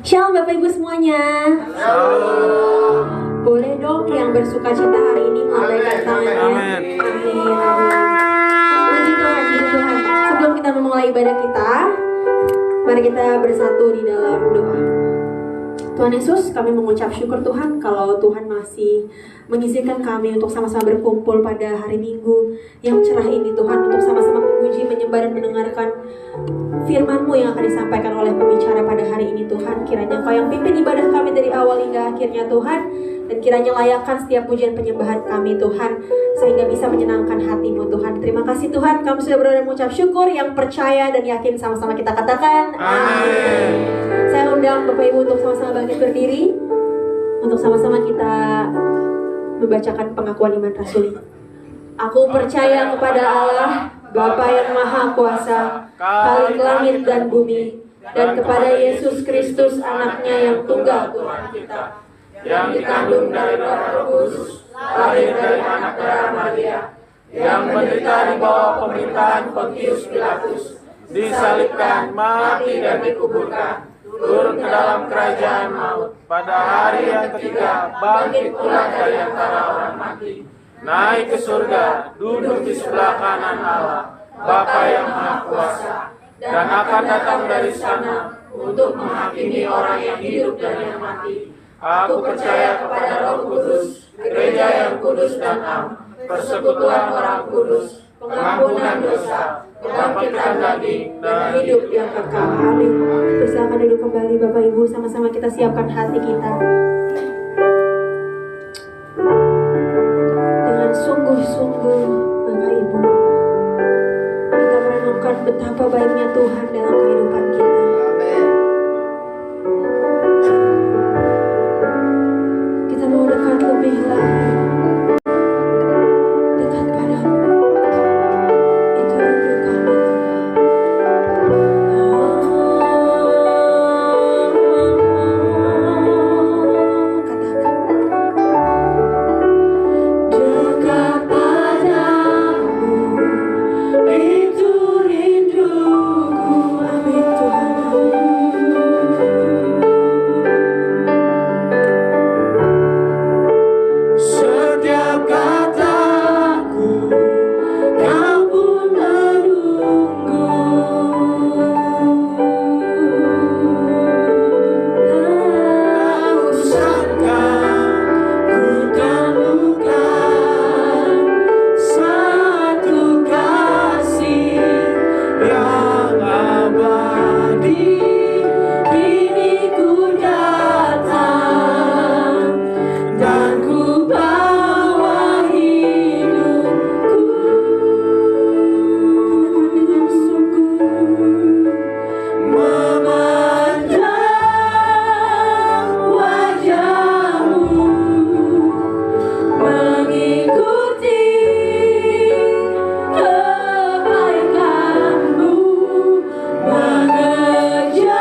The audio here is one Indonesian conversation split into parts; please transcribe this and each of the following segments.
Shalom Bapak Ibu semuanya. Shalom. Boleh dong yang bersuka cita hari ini melambaikan tangannya. Amin. Puji Tuhan, puji Tuhan. Sebelum kita memulai ibadah kita, mari kita bersatu di dalam doa. Tuhan Yesus, kami mengucap syukur Tuhan kalau Tuhan masih mengizinkan kami untuk sama-sama berkumpul pada hari Minggu yang cerah ini Tuhan, untuk sama-sama memuji, menyembah dan mendengarkan firman-Mu yang akan disampaikan oleh pembicara pada hari ini Tuhan. Kiranya Kau yang pimpin ibadah kami dari awal hingga akhirnya Tuhan, dan kiranya layakkan setiap pujian penyembahan kami Tuhan, sehingga bisa menyenangkan hati-Mu Tuhan. Terima kasih Tuhan, kami sudah berada mengucap syukur, yang percaya dan yakin sama-sama kita katakan amin. Saya undang Bapak Ibu untuk sama-sama bangkit berdiri, untuk sama-sama kita membacakan pengakuan iman rasuli. Aku percaya kepada Allah, Bapa yang Maha Kuasa, Khalik langit dan bumi, dan kepada Yesus Kristus anaknya yang tunggal Tuhan kita, yang dikandung dari Roh Kudus, lahir dari anak darah Maria, yang menderita di bawah pemerintahan Pontius Pilatus, Disalibkan, mati dan dikuburkan, turun ke dalam kerajaan maut. Pada hari yang ketiga, bangkit pula dari antara orang mati, naik ke surga, duduk di sebelah kanan Allah, Bapa yang Maha Kuasa, dan akan datang dari sana untuk menghakimi orang yang hidup dan yang mati. Aku percaya kepada Roh Kudus, gereja yang kudus dan am, persekutuan orang kudus, pengampunan dosa, kebangkitan daging, dan hidup yang kekal. Amin. Bersama duduk kembali Bapak Ibu, sama-sama kita siapkan hati kita dengan sungguh-sungguh. Bapak Ibu, kita merenungkan betapa baiknya Tuhan dalam kehidupan kita. Kita mau dekat lebih lagi, dekat padamu. Itu rindu kami Tuhan. Katakan, dekat padamu, itu rinduku. Amin Tuhan. Setiap kataku, Kau pun menunggu. aku sangka ku temukan satu kasih yang abadi. Kini ku datang dan ku bawa hidupku. Katakan dengan sungguh, memandang wajahmu, mengikuti kebaikanmu, mengejar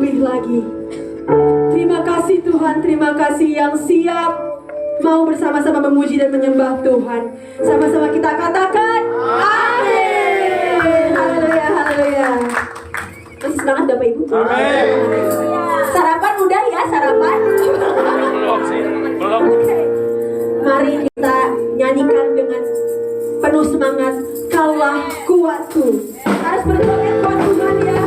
lebih lagi. Terima kasih Tuhan, terima kasih yang siap mau bersama-sama memuji dan menyembah Tuhan. Sama-sama kita katakan amin. Haleluya, haleluya. Masih semangat Bapak Ibu? Amin. Sarapan udah ya, sarapan? Belum sih, belum. Mari kita nyanyikan dengan penuh semangat. Kaulah kuatku. Harus berjoget buat Tuhan ya.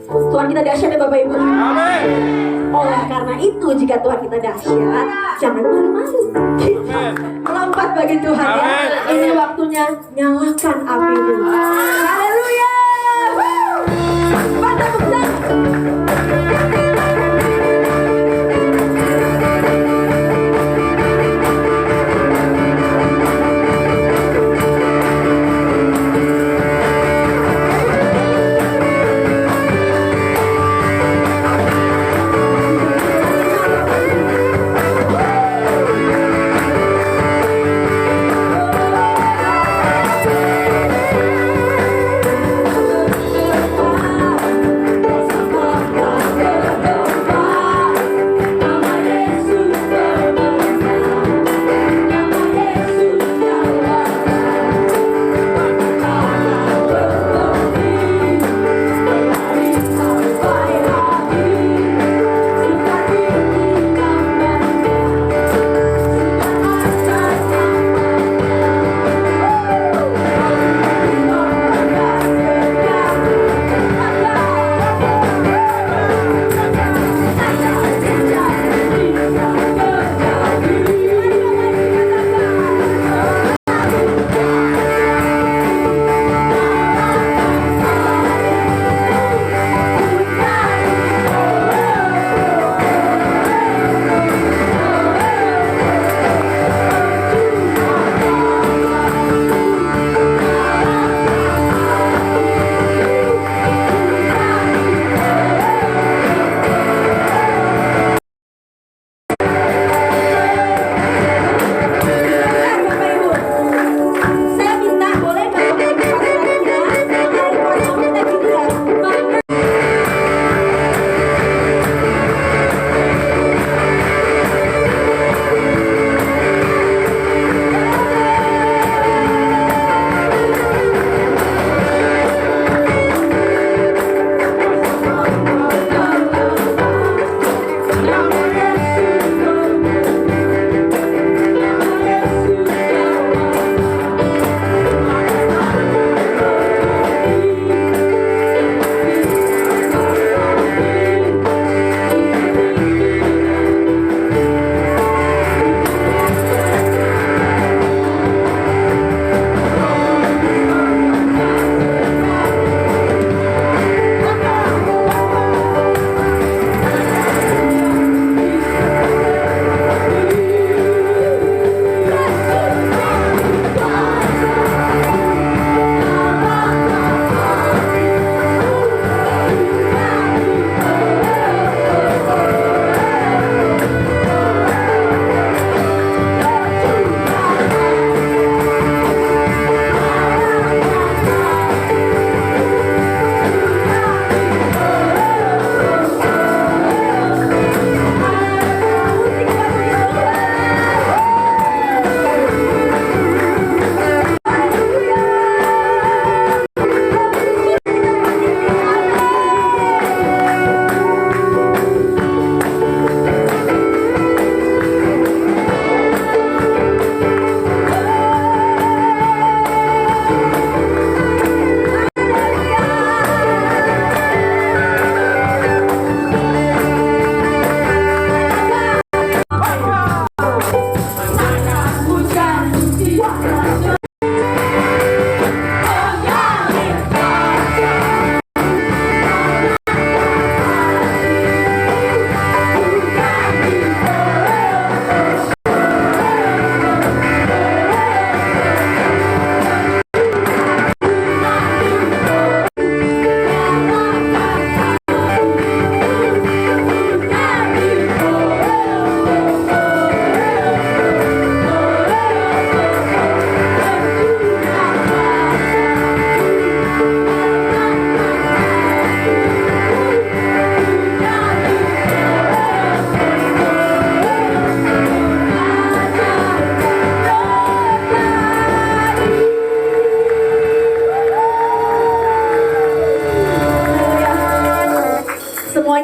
Tuhan kita dahsyat ya Bapak Ibu. Amin. Oleh karena itu jika Tuhan kita dahsyat, jangan malu-malu. Melompat bagi Tuhan ya. Amin. Ini waktunya nyalakan apimu. Haleluya. Pada besar.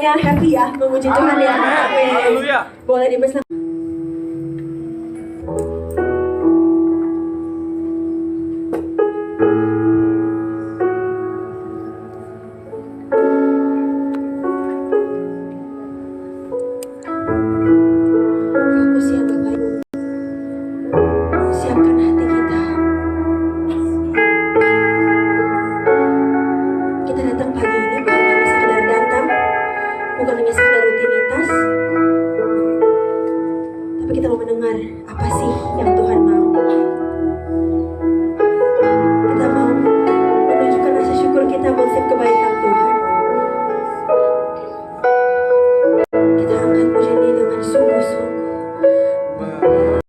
semuanya happy ya memuji Tuhan ya. Amin. Haleluya. Boleh dibersama. Fokus ya Bapak Ibu. Siapkan hati kita. Kita datang pagi ini bukan hanya sekedar datang, bukan hanya sekedar rutinitas, tapi kita mau mendengar apa sih yang Tuhan mau. Kita mau menunjukkan rasa syukur kita buat setiap kebaikan Tuhan. Kita angkat pujian ini dengan sungguh-sungguh.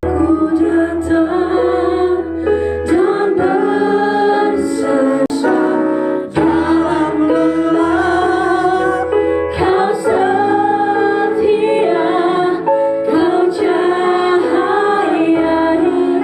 Ku datang dan bersandar dalam gelap. Kau setia, kau cahaya hidup.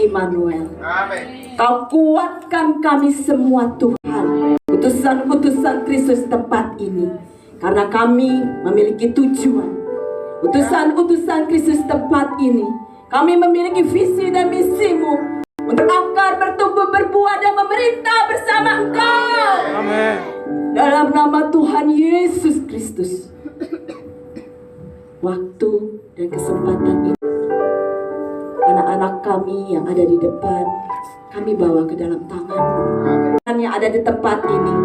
Immanuel. Amin. Kau kuatkan kami semua Tuhan, utusan-utusan Kristus tempat ini, karena kami memiliki tujuan. Utusan-utusan Kristus tempat ini, kami memiliki visi dan misimu untuk akar bertumbuh berbuah dan memerintah bersama Engkau. Amin. Dalam nama Tuhan Yesus Kristus. Waktu dan kesempatan ini, anak-anak kami yang ada di depan, kami bawa ke dalam tangan. Yang ada di tempat ini,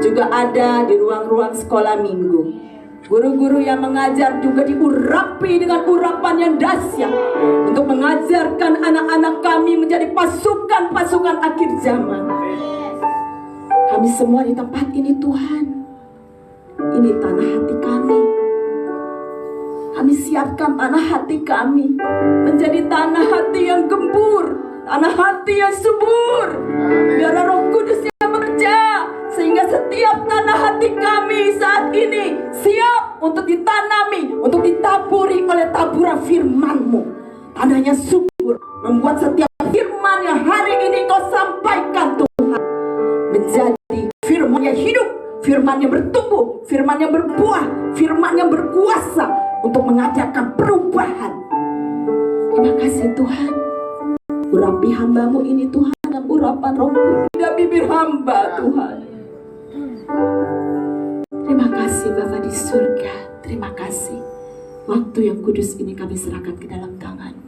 juga ada di ruang-ruang sekolah minggu. Guru-guru yang mengajar juga diurapi dengan urapan yang dahsyat untuk mengajarkan anak-anak kami menjadi pasukan-pasukan akhir zaman. Kami semua di tempat ini Tuhan, ini tanah hati kami. Kami siapkan tanah hati kami menjadi tanah hati yang gembur, tanah hati yang subur. Biar Roh Kudus yang bekerja, sehingga setiap tanah hati kami saat ini siap untuk ditanami, untuk ditaburi oleh taburan firman-Mu. Tanahnya subur, membuat setiap firman yang hari ini Kau sampaikan Tuhan menjadi firman yang hidup, firman yang bertumbuh, firman yang berbuah, firman yang berkuasa untuk mengajarkan perubahan. Terima kasih Tuhan. Urapi hamba-Mu ini Tuhan, dengan urapan Roh Kudus dan bibir hamba Tuhan. Terima kasih Bapa di surga. Terima kasih. Waktu yang kudus ini kami serahkan ke dalam tangan-Mu.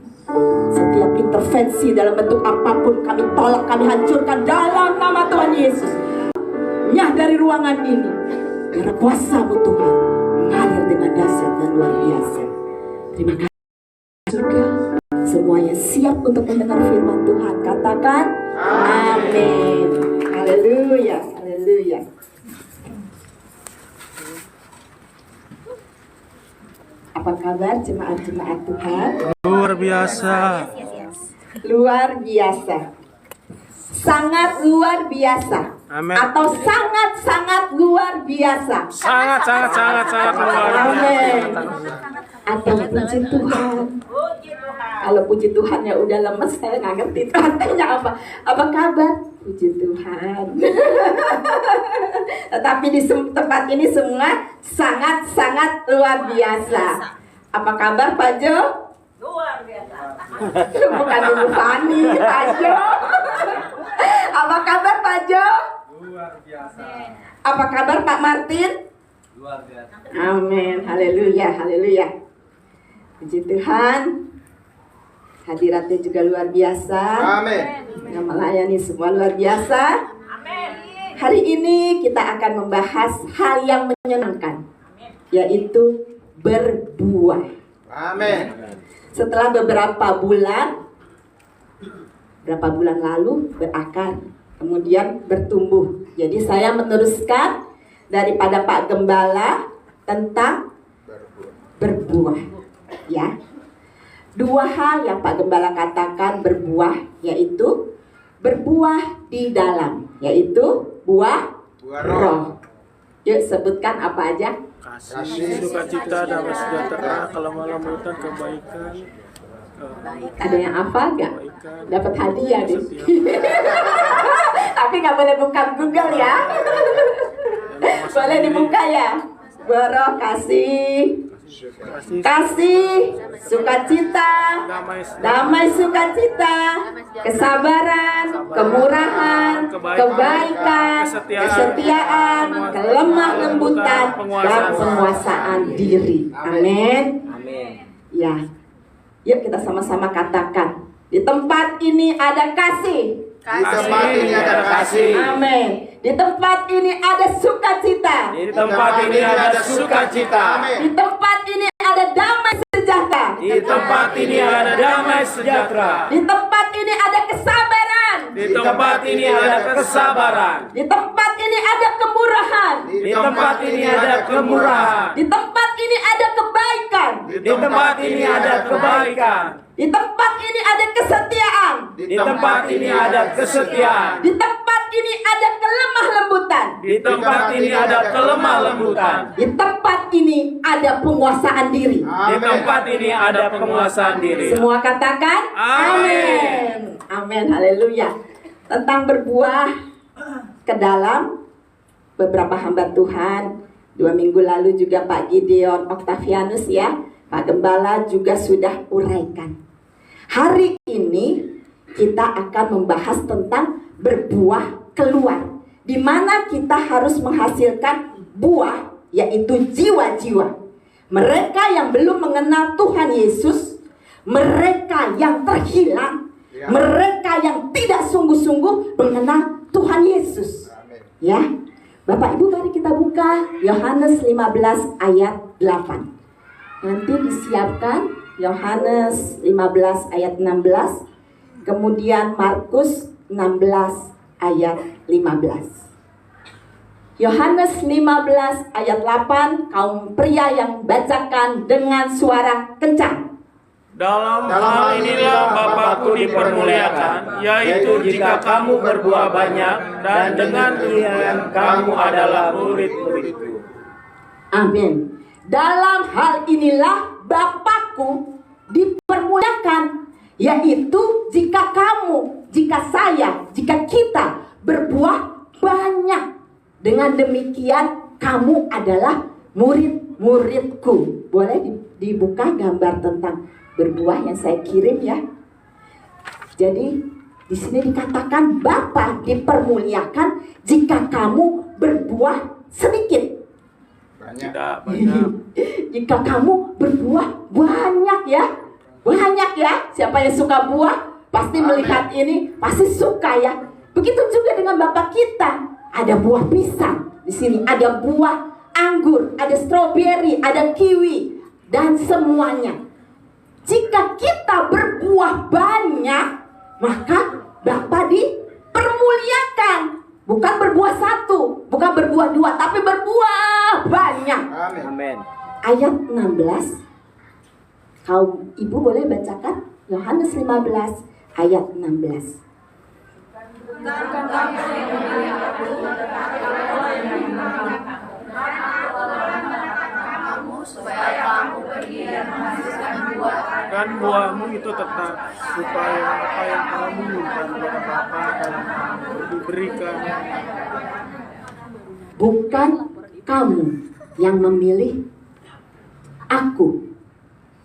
Setiap intervensi dalam bentuk apapun kami tolak, kami hancurkan dalam nama Tuhan Yesus. Nyah dari ruangan ini, biar kuasa-Mu Tuhan mengalir dengan dahsyat dan luar biasa. Terima kasih surga. Semuanya siap untuk mendengar firman Tuhan. Katakan amin. Haleluya, haleluya. Apa kabar jemaat-jemaat Tuhan? Luar biasa. Luar biasa. Sangat luar biasa. Amin. Atau sangat-sangat luar biasa. Sangat luar biasa. Amin. Atau puji Tuhan. Kalau puji Tuhan ya udah lemes, saya nggak ngerti itu artinya apa. Apa kabar? Puji Tuhan. Tetapi di tempat ini semua sangat-sangat luar biasa. Apa kabar Pak Jo? Luar biasa. Bukan Ibu Fani, Pak Jo. Apa kabar Pak Jo? Luar biasa. Apa kabar Pak Martin? Luar biasa. Amin. Haleluya, haleluya. Puji Tuhan. Hadiratnya juga luar biasa. Amin. Yang melayani semua luar biasa. Hari ini kita akan membahas hal yang menyenangkan, yaitu berbuah. Amin. Setelah beberapa bulan lalu berakar, kemudian bertumbuh. Jadi saya meneruskan daripada Pak Gembala tentang berbuah. Ya. Dua hal yang Pak Gembala katakan berbuah, yaitu berbuah di dalam, yaitu buah roh. Yuk sebutkan apa aja? Kasih, sukacita, damai sejahtera, kelemah lembutan, kebaikan. Ada yang hafal gak? Dapat hadiah deh. Tapi gak boleh buka Google ya. Boleh dibuka ya. Roh, kasih, sukacita, damai sukacita, kesabaran, kemurahan, kebaikan, kesetiaan, kelemah lembutan, dan penguasaan diri. Amin. Ya, yuk kita sama-sama katakan. Di tempat ini ada kasih. Di tempat ini ada kasih. Amin. Di tempat ini ada sukacita. Di tempat ini ada sukacita. Di tempat ini ada damai sejahtera. Di tempat ini ada damai sejahtera. Di tempat ini ada kesabaran. Di tempat ini ada kesabaran. Di tempat ini ada kemurahan. Di tempat ini ada kemurahan. Di tempat ini ada kebaikan. Di tempat ini ada kebaikan. Di tempat ini ada kesetiaan. Di tempat ini ada kesetiaan. Di tempat ini ada kelemah lembutan. Di tempat ini ada kelemah lembutan. Di tempat ini ada penguasaan diri. Di tempat ini ada penguasaan diri. Semua katakan Amin. Amin, haleluya. Tentang berbuah ke dalam, beberapa hamba Tuhan 2 minggu lalu juga Pak Gideon Octavianus ya, Pak Gembala juga sudah uraikan. Hari ini kita akan membahas tentang berbuah keluar, di mana kita harus menghasilkan buah, yaitu jiwa-jiwa. Mereka yang belum mengenal Tuhan Yesus, mereka yang terhilang, mereka yang tidak sungguh-sungguh mengenal Tuhan Yesus. Ya, Bapak Ibu, mari kita buka Yohanes 15 ayat 8. Nanti disiapkan Yohanes 15 ayat 16, kemudian Markus 16 ayat 15. Yohanes 15 ayat 8, kaum pria yang bacakan dengan suara kencang. Dalam hal inilah Bapakku dipermuliakan, yaitu jika kamu berbuah banyak, dan dengan demikian kamu adalah murid-muridku. Amin. Dalam hal inilah Bapakku dipermuliakan, yaitu jika kamu, jika saya, jika kita berbuah banyak. Dengan demikian kamu adalah murid-muridku. Boleh dibuka gambar tentang berbuah yang saya kirim ya. Jadi di sini dikatakan Bapa dipermuliakan jika kamu berbuah sedikit. Tidak banyak. Jika kamu berbuah banyak ya. Banyak ya. Siapa yang suka buah pasti melihat ini pasti suka ya. Begitu juga dengan Bapak kita. Ada buah pisang di sini, ada buah anggur, ada stroberi, ada kiwi, dan semuanya. Jika kita berbuah banyak, maka Bapa dipermuliakan. Bukan berbuah 1, bukan berbuah 2, tapi berbuah banyak. Amin. Ayat 16. Kaum ibu boleh bacakan Yohanes 15 ayat 16. Dan buahmu itu tetap, supaya apa yang kamu minta kepada Bapa akan diberikan. Bukan kamu yang memilih aku,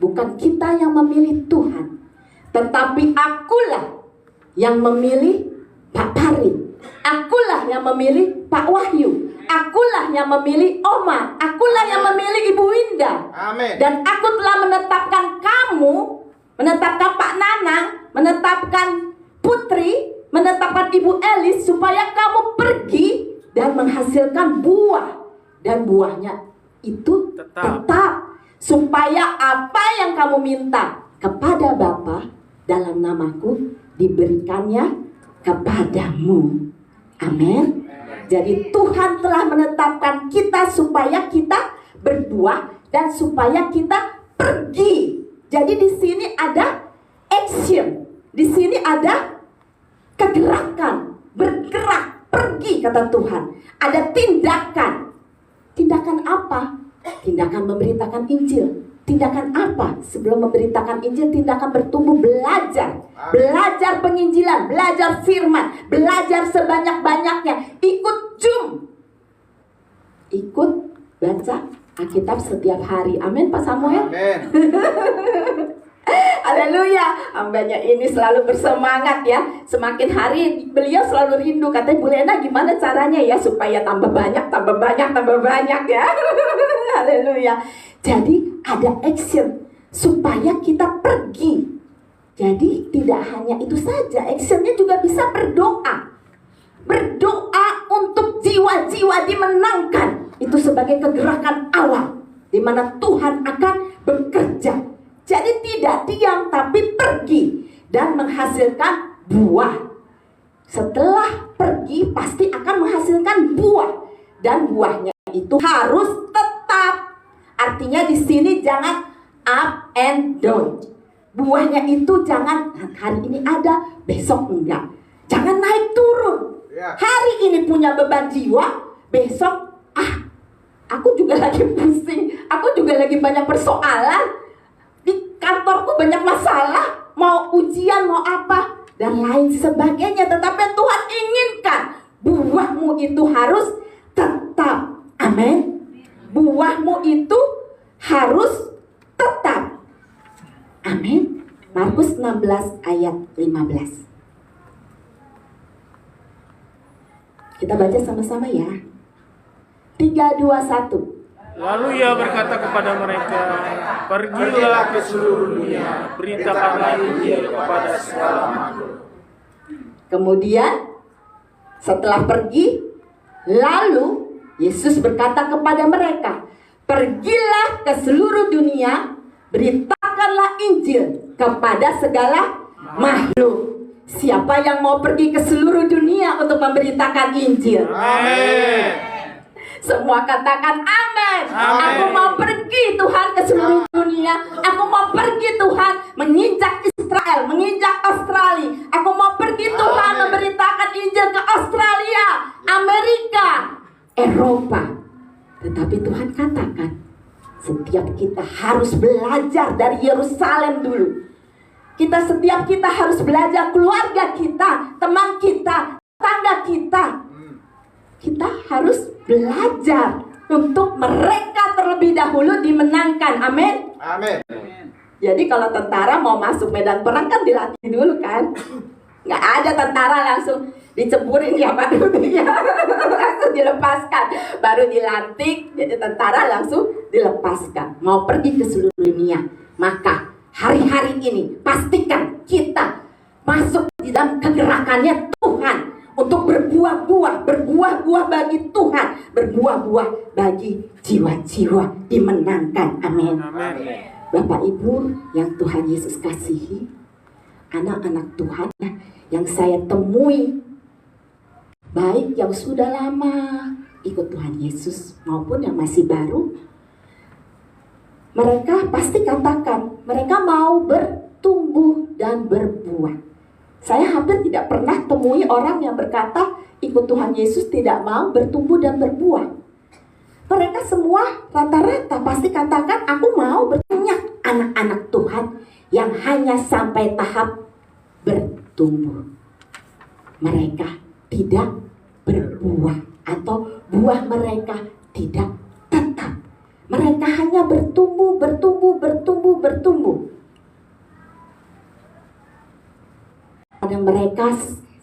bukan kita yang memilih Tuhan, tetapi akulah yang memilih Pak Pari, akulah yang memilih Pak Wahyu, akulah yang memilih Oma, akulah yang memilih Ibu Winda. Amin. Dan aku telah menetapkan kamu, menetapkan Pak Nanang, menetapkan Putri, menetapkan Ibu Elis supaya kamu pergi dan menghasilkan buah. Dan buahnya itu tetap. Supaya apa yang kamu minta kepada Bapa dalam namaku diberikannya kepadamu. Amin. Jadi Tuhan telah menetapkan kita supaya kita berbuah dan supaya kita pergi. Jadi di sini ada action, di sini ada kegerakan, bergerak, pergi kata Tuhan. Ada tindakan. Tindakan apa? Tindakan memberitakan Injil. Tindakan apa? Sebelum memberitakan Injil, tindakan bertumbuh belajar. Belajar penginjilan, belajar firman, belajar sebanyak-banyaknya. Ikut Zoom. Ikut baca Alkitab setiap hari. Amin Pak Samuel. Amin. Haleluya. Hambanya ini selalu bersemangat ya. Semakin hari beliau selalu rindu. Katanya Bu Lena gimana caranya ya supaya tambah banyak, tambah banyak, tambah banyak ya. Haleluya. Jadi ada action supaya kita pergi. Jadi tidak hanya itu saja, actionnya juga bisa berdoa. Berdoa untuk jiwa-jiwa dimenangkan. Itu sebagai kegerakan awal di mana Tuhan akan bekerja. Jadi tidak diam tapi pergi dan menghasilkan buah. Setelah pergi pasti akan menghasilkan buah. Dan buahnya itu harus tetap. Artinya di sini jangan up and down. Buahnya itu jangan hari ini ada, besok enggak. Jangan naik turun. Hari ini punya beban jiwa, besok aku juga lagi pusing, aku juga lagi banyak persoalan. Di kantorku banyak masalah, mau ujian, mau apa. dan lain sebagainya. Tetapi Tuhan inginkan buahmu itu harus tetap. Amin. Buahmu itu harus tetap. Amin. Markus 16 ayat 15. Kita baca sama-sama ya. 3, 2, 1. Lalu ia berkata kepada mereka, pergilah ke seluruh dunia, beritakanlah Injil kepada segala makhluk. Kemudian setelah pergi, lalu Yesus berkata kepada mereka, pergilah ke seluruh dunia, beritakanlah Injil kepada segala makhluk. Siapa yang mau pergi ke seluruh dunia untuk memberitakan Injil? Amin. Semua katakan amin. Amin. Aku mau pergi Tuhan ke seluruh dunia. Aku mau pergi Tuhan menginjak Israel, menginjak Australia. Aku mau pergi Tuhan memberitakan Injil ke Australia, Amerika, Eropa. Tetapi Tuhan katakan, setiap kita harus belajar dari Yerusalem dulu. Setiap kita harus belajar, keluarga kita, teman kita, tetangga kita. Kita harus belajar untuk mereka terlebih dahulu dimenangkan. Amin. Amin. Jadi kalau tentara mau masuk medan perang kan dilatih dulu kan. Nggak ada tentara langsung diceburin ya baru dia langsung dilepaskan, baru dilantik jadi tentara langsung dilepaskan. Mau pergi ke seluruh dunia, maka hari-hari ini pastikan kita masuk di dalam kegerakannya Tuhan untuk berbuah-buah bagi Tuhan, berbuah-buah bagi jiwa-jiwa dimenangkan. Amin. Bapak Ibu yang Tuhan Yesus kasihi, anak-anak Tuhan yang saya temui, baik yang sudah lama ikut Tuhan Yesus maupun yang masih baru, mereka pasti katakan mereka mau bertumbuh dan berbuah. Saya hampir tidak pernah temui orang yang berkata ikut Tuhan Yesus tidak mau bertumbuh dan berbuah. Mereka semua rata-rata pasti katakan aku mau berbanyak. Anak-anak Tuhan yang hanya sampai tahap bertumbuh. Mereka tidak berbuah atau buah mereka tidak tetap. Mereka hanya bertumbuh. Dan mereka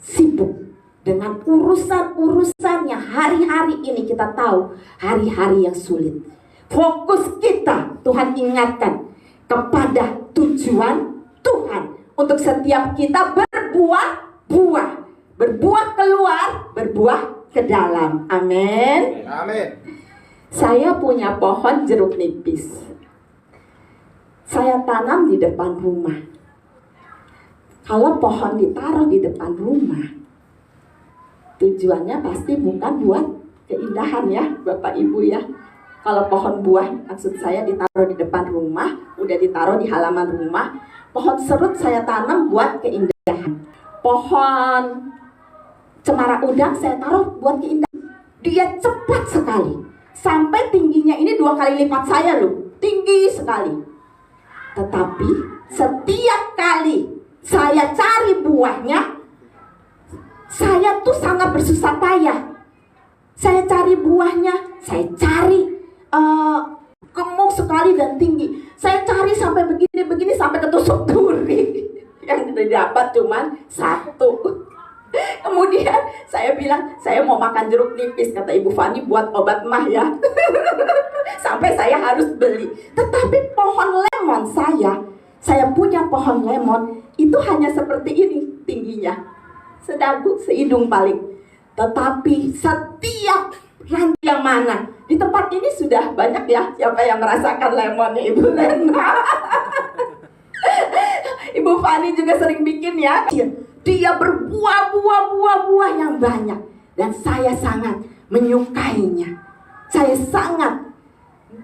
sibuk dengan urusan-urusan yang hari-hari ini kita tahu hari-hari yang sulit. Fokus kita, Tuhan ingatkan, kepada tujuan Tuhan untuk setiap kita berbuah keluar, berbuah ke dalam. Amin. Amin. Saya punya pohon jeruk nipis. Saya tanam di depan rumah. Kalau pohon ditaruh di depan rumah, tujuannya pasti bukan buat keindahan ya Bapak Ibu ya. Kalau pohon buah, maksud saya ditaruh di depan rumah, udah ditaruh di halaman rumah. Pohon serut saya tanam buat keindahan. Pohon cemara udang saya taruh buat keindahan. Dia cepat sekali. Sampai tingginya ini 2 kali lipat saya loh. Tinggi sekali. Tetapi setiap kali saya cari buahnya, saya tuh sangat bersusah payah. Saya cari buahnya, saya cari gemuk sekali dan tinggi. Saya cari sampai begini sampai ketusuk duri. Yang didapat cuman 1. Kemudian saya bilang, saya mau makan jeruk nipis. Kata Ibu Fani, buat obat mah ya. Sampai saya harus beli. Tetapi pohon lemon saya punya pohon lemon, itu hanya seperti ini tingginya. Sedagu, sehidung paling. Tetapi setiap ranting yang mana, di tempat ini sudah banyak ya, siapa yang merasakan lemonnya Ibu Lena. Ibu Fani juga sering bikin ya. Dia berbuah yang banyak. Dan saya sangat menyukainya. Saya sangat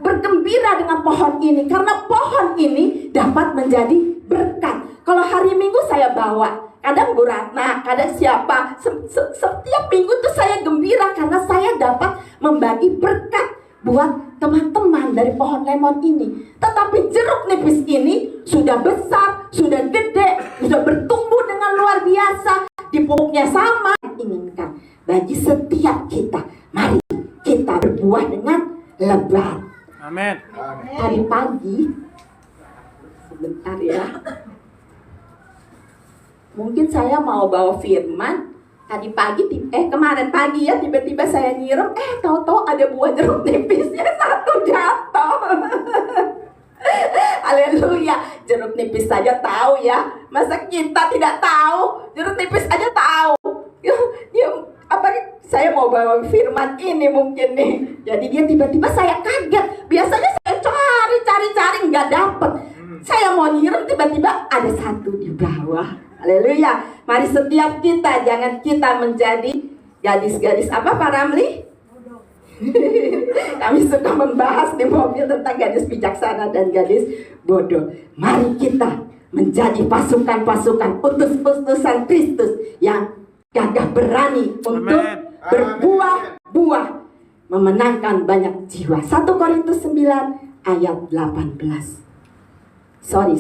bergembira dengan pohon ini. Karena pohon ini dapat menjadi berkat. Kalau hari Minggu saya bawa, kadang Bu Ratna, kadang siapa, setiap minggu tuh saya gembira karena saya dapat membagi berkat buat teman-teman dari pohon lemon ini. Tetapi jeruk nipis ini sudah besar, sudah gede, sudah bertumbuh dengan luar biasa. Di pokoknya sama inginkan bagi setiap kita. Mari kita berbuah dengan lebat. Amin. Tadi pagi, sebentar ya. Mungkin saya mau bawa firman. Tadi pagi, kemarin pagi ya, tiba-tiba saya nyiram, tahu-tahu ada buah jeruk nipisnya satu jatuh. Haleluya, jeruk nipis saja tahu ya. Masa kita tidak tahu? Jeruk nipis aja tahu. Saya mau bawa firman ini mungkin nih. Jadi dia tiba-tiba saya kaget. Biasanya saya cari nggak dapet. Saya mau nyiram tiba-tiba ada satu di bawah. Haleluya. Mari setiap kita, jangan kita menjadi gadis-gadis apa Pak Ramli? Kami suka membahas di mobil tentang gadis bijaksana dan gadis bodoh. Mari kita menjadi pasukan-pasukan utus-utusan Kristus yang gagah berani untuk berbuah-buah, memenangkan banyak jiwa. 1 Korintus 9 ayat 18. 1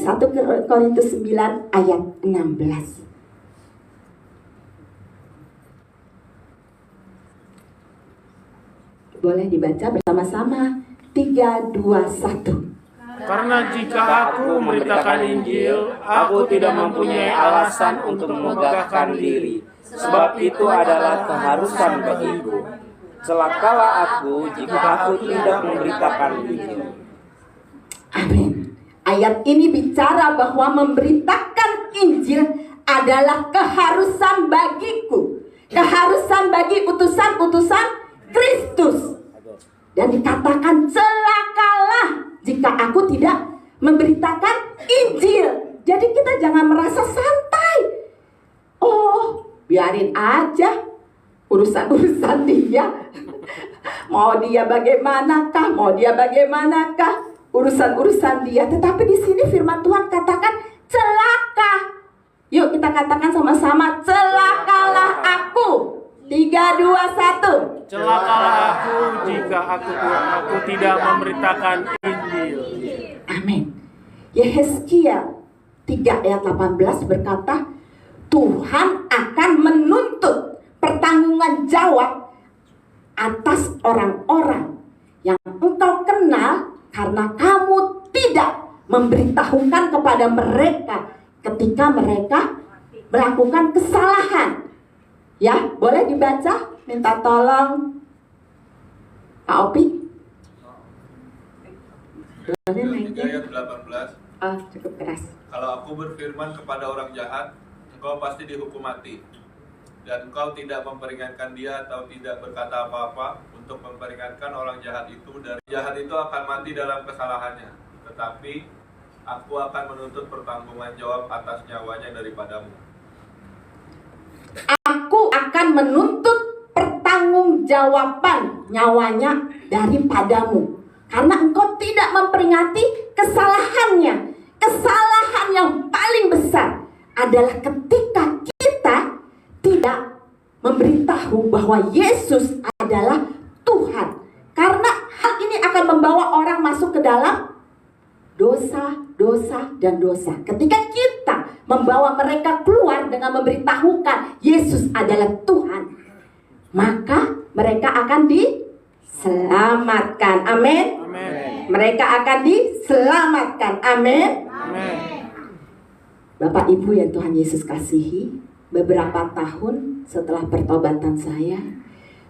Korintus 9 ayat 16. Boleh dibaca bersama-sama. 3, 2, 1. Karena jika aku memberitakan Injil, aku tidak mempunyai alasan untuk memegahkan diri, sebab itu adalah keharusan bagiku. Celakalah aku jika aku tidak memberitakan Injil. Amin. Ayat ini bicara bahwa memberitakan Injil adalah keharusan bagiku, keharusan bagi utusan-utusan Kristus. Dan dikatakan celakalah jika aku tidak memberitakan Injil. Jadi kita jangan merasa santai. Oh, biarin aja urusan-urusan dia. Mau dia bagaimanakah? Urusan-urusan dia. Tetapi di sini firman Tuhan katakan celaka. Yuk kita katakan sama-sama, celakalah aku. 3, 2, 1. Celakalah aku jika aku tidak memberitakan Injil. Amin. Yehezkiel 3 ayat 18 berkata, Tuhan akan menuntut pertanggungan jawab atas orang-orang yang engkau kenal karena kamu tidak memberitahukan kepada mereka ketika mereka melakukan kesalahan. Ya, boleh dibaca? Minta tolong Pak Opi. Boleh naiknya? Ayat 18. Oh, cukup keras. Kalau aku berfirman kepada orang jahat, engkau pasti dihukum mati. Dan engkau tidak memperingatkan dia atau tidak berkata apa-apa untuk memperingatkan orang jahat itu. Dan jahat itu akan mati dalam kesalahannya. Tetapi aku akan menuntut pertanggungan jawab atas nyawanya daripadamu. Aku akan menuntut pertanggungjawaban nyawanya daripadamu. Karena engkau tidak memperingati kesalahannya. Kesalahan yang paling besar adalah ketika kita tidak memberitahu bahwa Yesus adalah Tuhan. Karena hal ini akan membawa orang masuk ke dalam dosa, dan dosa. Ketika kita membawa mereka keluar dengan memberitahukan Yesus adalah Tuhan, maka mereka akan diselamatkan. Amin. Mereka akan diselamatkan. Amin. Bapak Ibu yang Tuhan Yesus kasihi, beberapa tahun setelah pertobatan saya,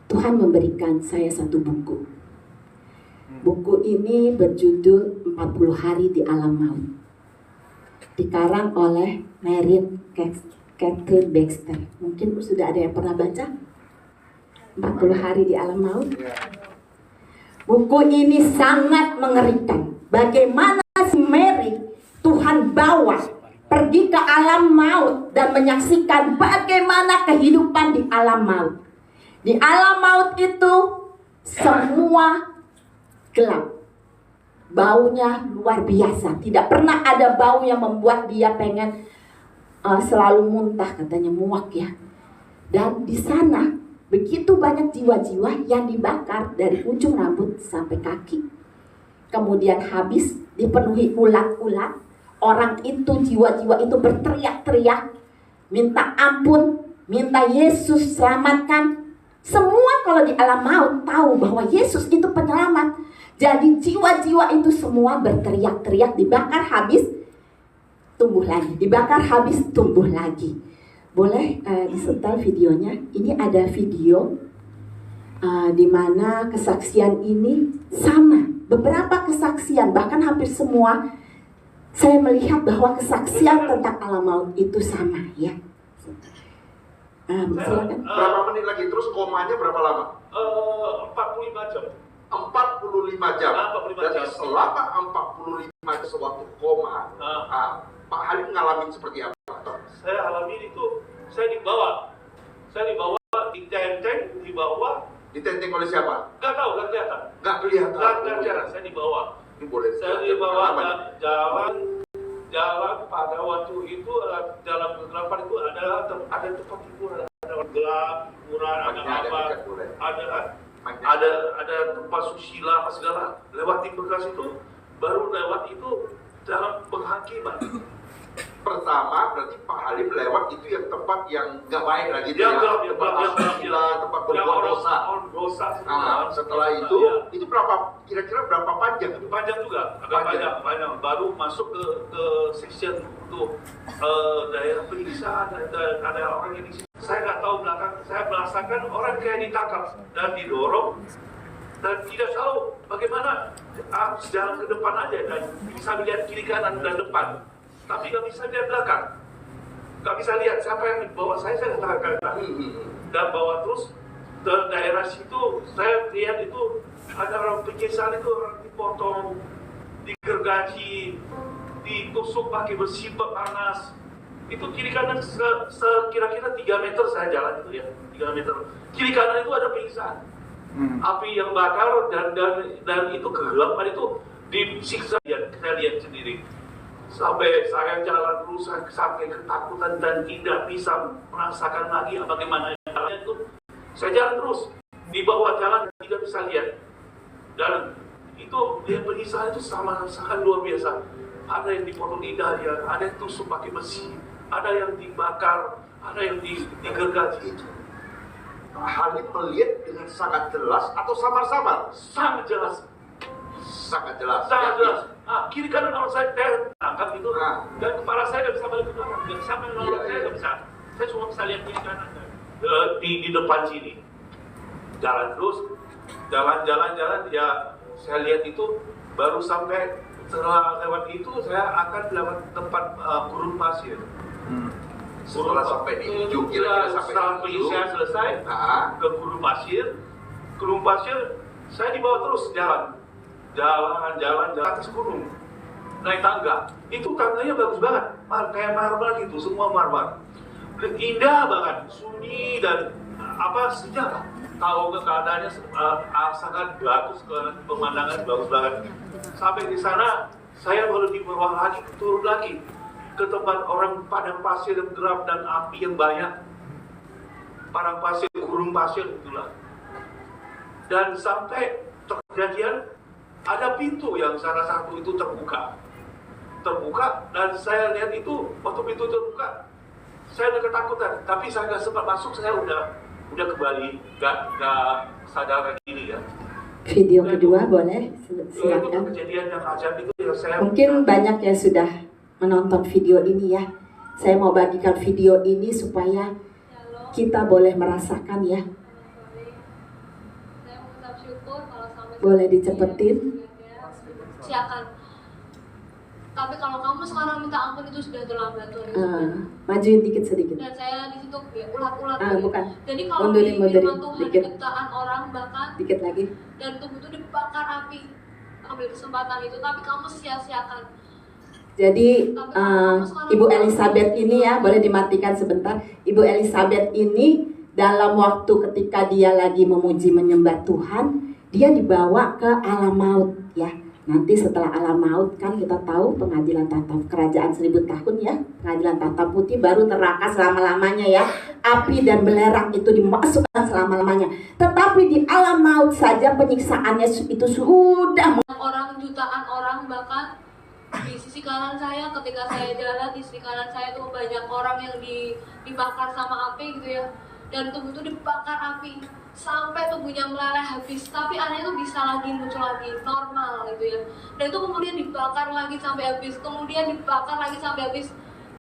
Tuhan memberikan saya satu buku. Buku ini berjudul 40 Hari di Alam Maut. Dikarang oleh Marian Catherine Baxter. Mungkin sudah ada yang pernah baca 40 Hari di Alam Maut. Buku ini sangat mengerikan. Bagaimana si Mary Tuhan bawa pergi ke alam maut dan menyaksikan bagaimana kehidupan di alam maut. Di alam maut itu semua gelap. Baunya luar biasa. Tidak pernah ada bau yang membuat dia pengen selalu muntah, katanya muak ya. Dan di sana Begitu banyak jiwa-jiwa yang dibakar dari ujung rambut sampai kaki. Kemudian habis dipenuhi ulat-ulat. Orang itu, jiwa-jiwa itu berteriak-teriak, minta ampun, minta Yesus selamatkan. Semua kalau di alam maut tahu bahwa Yesus itu penyelamat. Jadi jiwa-jiwa itu semua berteriak-teriak, dibakar habis, tumbuh lagi. Dibakar habis, tumbuh lagi. Boleh disetel videonya. Ini ada video di mana kesaksian ini sama. Beberapa kesaksian, bahkan hampir semua, saya melihat bahwa kesaksian tentang alam maut itu sama, ya. Silakan. Berapa menit lagi? Terus komanya berapa lama? 45 jam. 45 jam. 45 Jadi jam. selama 45 jam sewaktu koma, Pak Halim ngalamin seperti apa? Saya alami itu, saya dibawa ditenteng, dibawa. Ditenteng oleh siapa? Nggak tahu, nggak kelihatan. Nggak kelihatan. Nggak kelihatan, saya dibawa. Ini boleh. Saya dibawa jalan pada waktu itu dalam kegelapan itu ada tempat hiburan, ada gelap, hiburan, ada apa, ada tempat susila apa segala. Lewat di bekas itu, baru lewat itu dalam penghakiman. Pertama berarti Pak Halim lewat itu yang tempat yang nggak baik lagi, tempat berbuat dosa. Setelah itu berapa, kira-kira berapa panjang? Itu panjang juga, agak panjang. Baru masuk ke section untuk daerah penyiksaan, ada orang yang di sini. Saya nggak tahu belakang, saya merasakan orang kayak ditangkap dan didorong dan tidak tahu bagaimana harus jalan ke depan aja dan bisa melihat kiri kanan dan depan. Tapi nggak bisa lihat belakang, nggak bisa lihat siapa yang dibawa saya nggak tahu. Dan bawa terus ke daerah situ, saya lihat itu ada orang penyiksaan itu, orang dipotong, digergaji, ditusuk pakai besi panas. Itu kiri kanan kira-kira 3 meter saya jalan itu ya, 3 meter. Kiri kanan itu ada penyiksaan, api yang bakar dan itu kegelapan itu disiksa. Saya lihat sendiri. Sampai saya jalan terus sampai ketakutan dan tidak bisa merasakan lagi bagaimana jalannya itu. Saya jalan terus di bawah jalan tidak bisa lihat. Dan itu dia penyiksaan itu sangat luar biasa. Ada yang dipotong lidahnya, ada yang tusuk pakai besi, ada yang dibakar, ada yang digergaji. Halim melihat dengan sangat jelas atau samar-samar? Sangat jelas. Sangat jelas. Sangat jelas. Kiri kanan orang saya tangkap itu, dan kepala saya nggak bisa balik ke belakang. Dan sampai orang saya nggak bisa. Saya cuma bisa lihat kiri kanan di depan sini. Jalan terus, jalan ya saya lihat itu baru sampai setelah lewat itu saya akan lewat tempat gurun pasir. Setelah sampai di ujung, kira-kira sampai setelah pengisian selesai ke gurun pasir, saya dibawa terus jalan atas gunung, naik tangga. Itu tangganya bagus banget, kayak marmer gitu, semua marmer, indah banget, sunyi dan sejuk. Tahu keadaannya sangat bagus, pemandangan bagus banget. Sampai di sana saya baru dibawa lagi, turun lagi ke tempat orang padang pasir yang gelap dan api yang banyak, padang pasir, gurun pasir itulah. Dan sampai kejadian ada pintu yang salah satu itu terbuka dan saya lihat itu waktu pintu terbuka saya udah ketakutan, tapi saya nggak sempat masuk, saya udah kembali nggak sadar kayak gini ya. Video kedua boleh, silakan. Itu kejadian yang ajaib itu yang saya mungkin banyak yang sudah menonton video ini ya. Saya mau bagikan video ini supaya kita boleh merasakan ya. Boleh dicepetin. Siakan. Tapi kalau kamu sekarang minta ampun itu sudah terlambat tuh. Majuin dikit sedikit. Dan saya di situ ya, ulat-ulat. Bukan. Jadi kalau mundurin firman Tuhan dikit. ciptaan orang bahkan Dikit lagi. dan tubuh itu dibakar api. Ambil kesempatan itu, tapi kamu sia-siakan. Jadi Ibu Elizabeth ini ya, boleh dimatikan sebentar. Ibu Elizabeth ini dalam waktu ketika dia lagi memuji menyembah Tuhan, dia dibawa ke alam maut ya. Nanti setelah alam maut kan kita tahu pengadilan tata kerajaan 1000 tahun ya. Pengadilan tata putih baru neraka selama-lamanya ya. Api dan belerang itu dimasukkan selama-lamanya. Tetapi di alam maut saja penyiksaannya itu sudah. Orang jutaan orang, bahkan di sisi kanan saya ketika saya jalan, di sisi kanan saya tuh banyak orang yang dibakar sama api gitu ya. Dan tubuh itu dibakar api sampai tubuhnya meleleh habis, tapi aneh itu bisa lagi muncul lagi normal gitu ya. Dan itu kemudian dibakar lagi sampai habis, kemudian dibakar lagi sampai habis,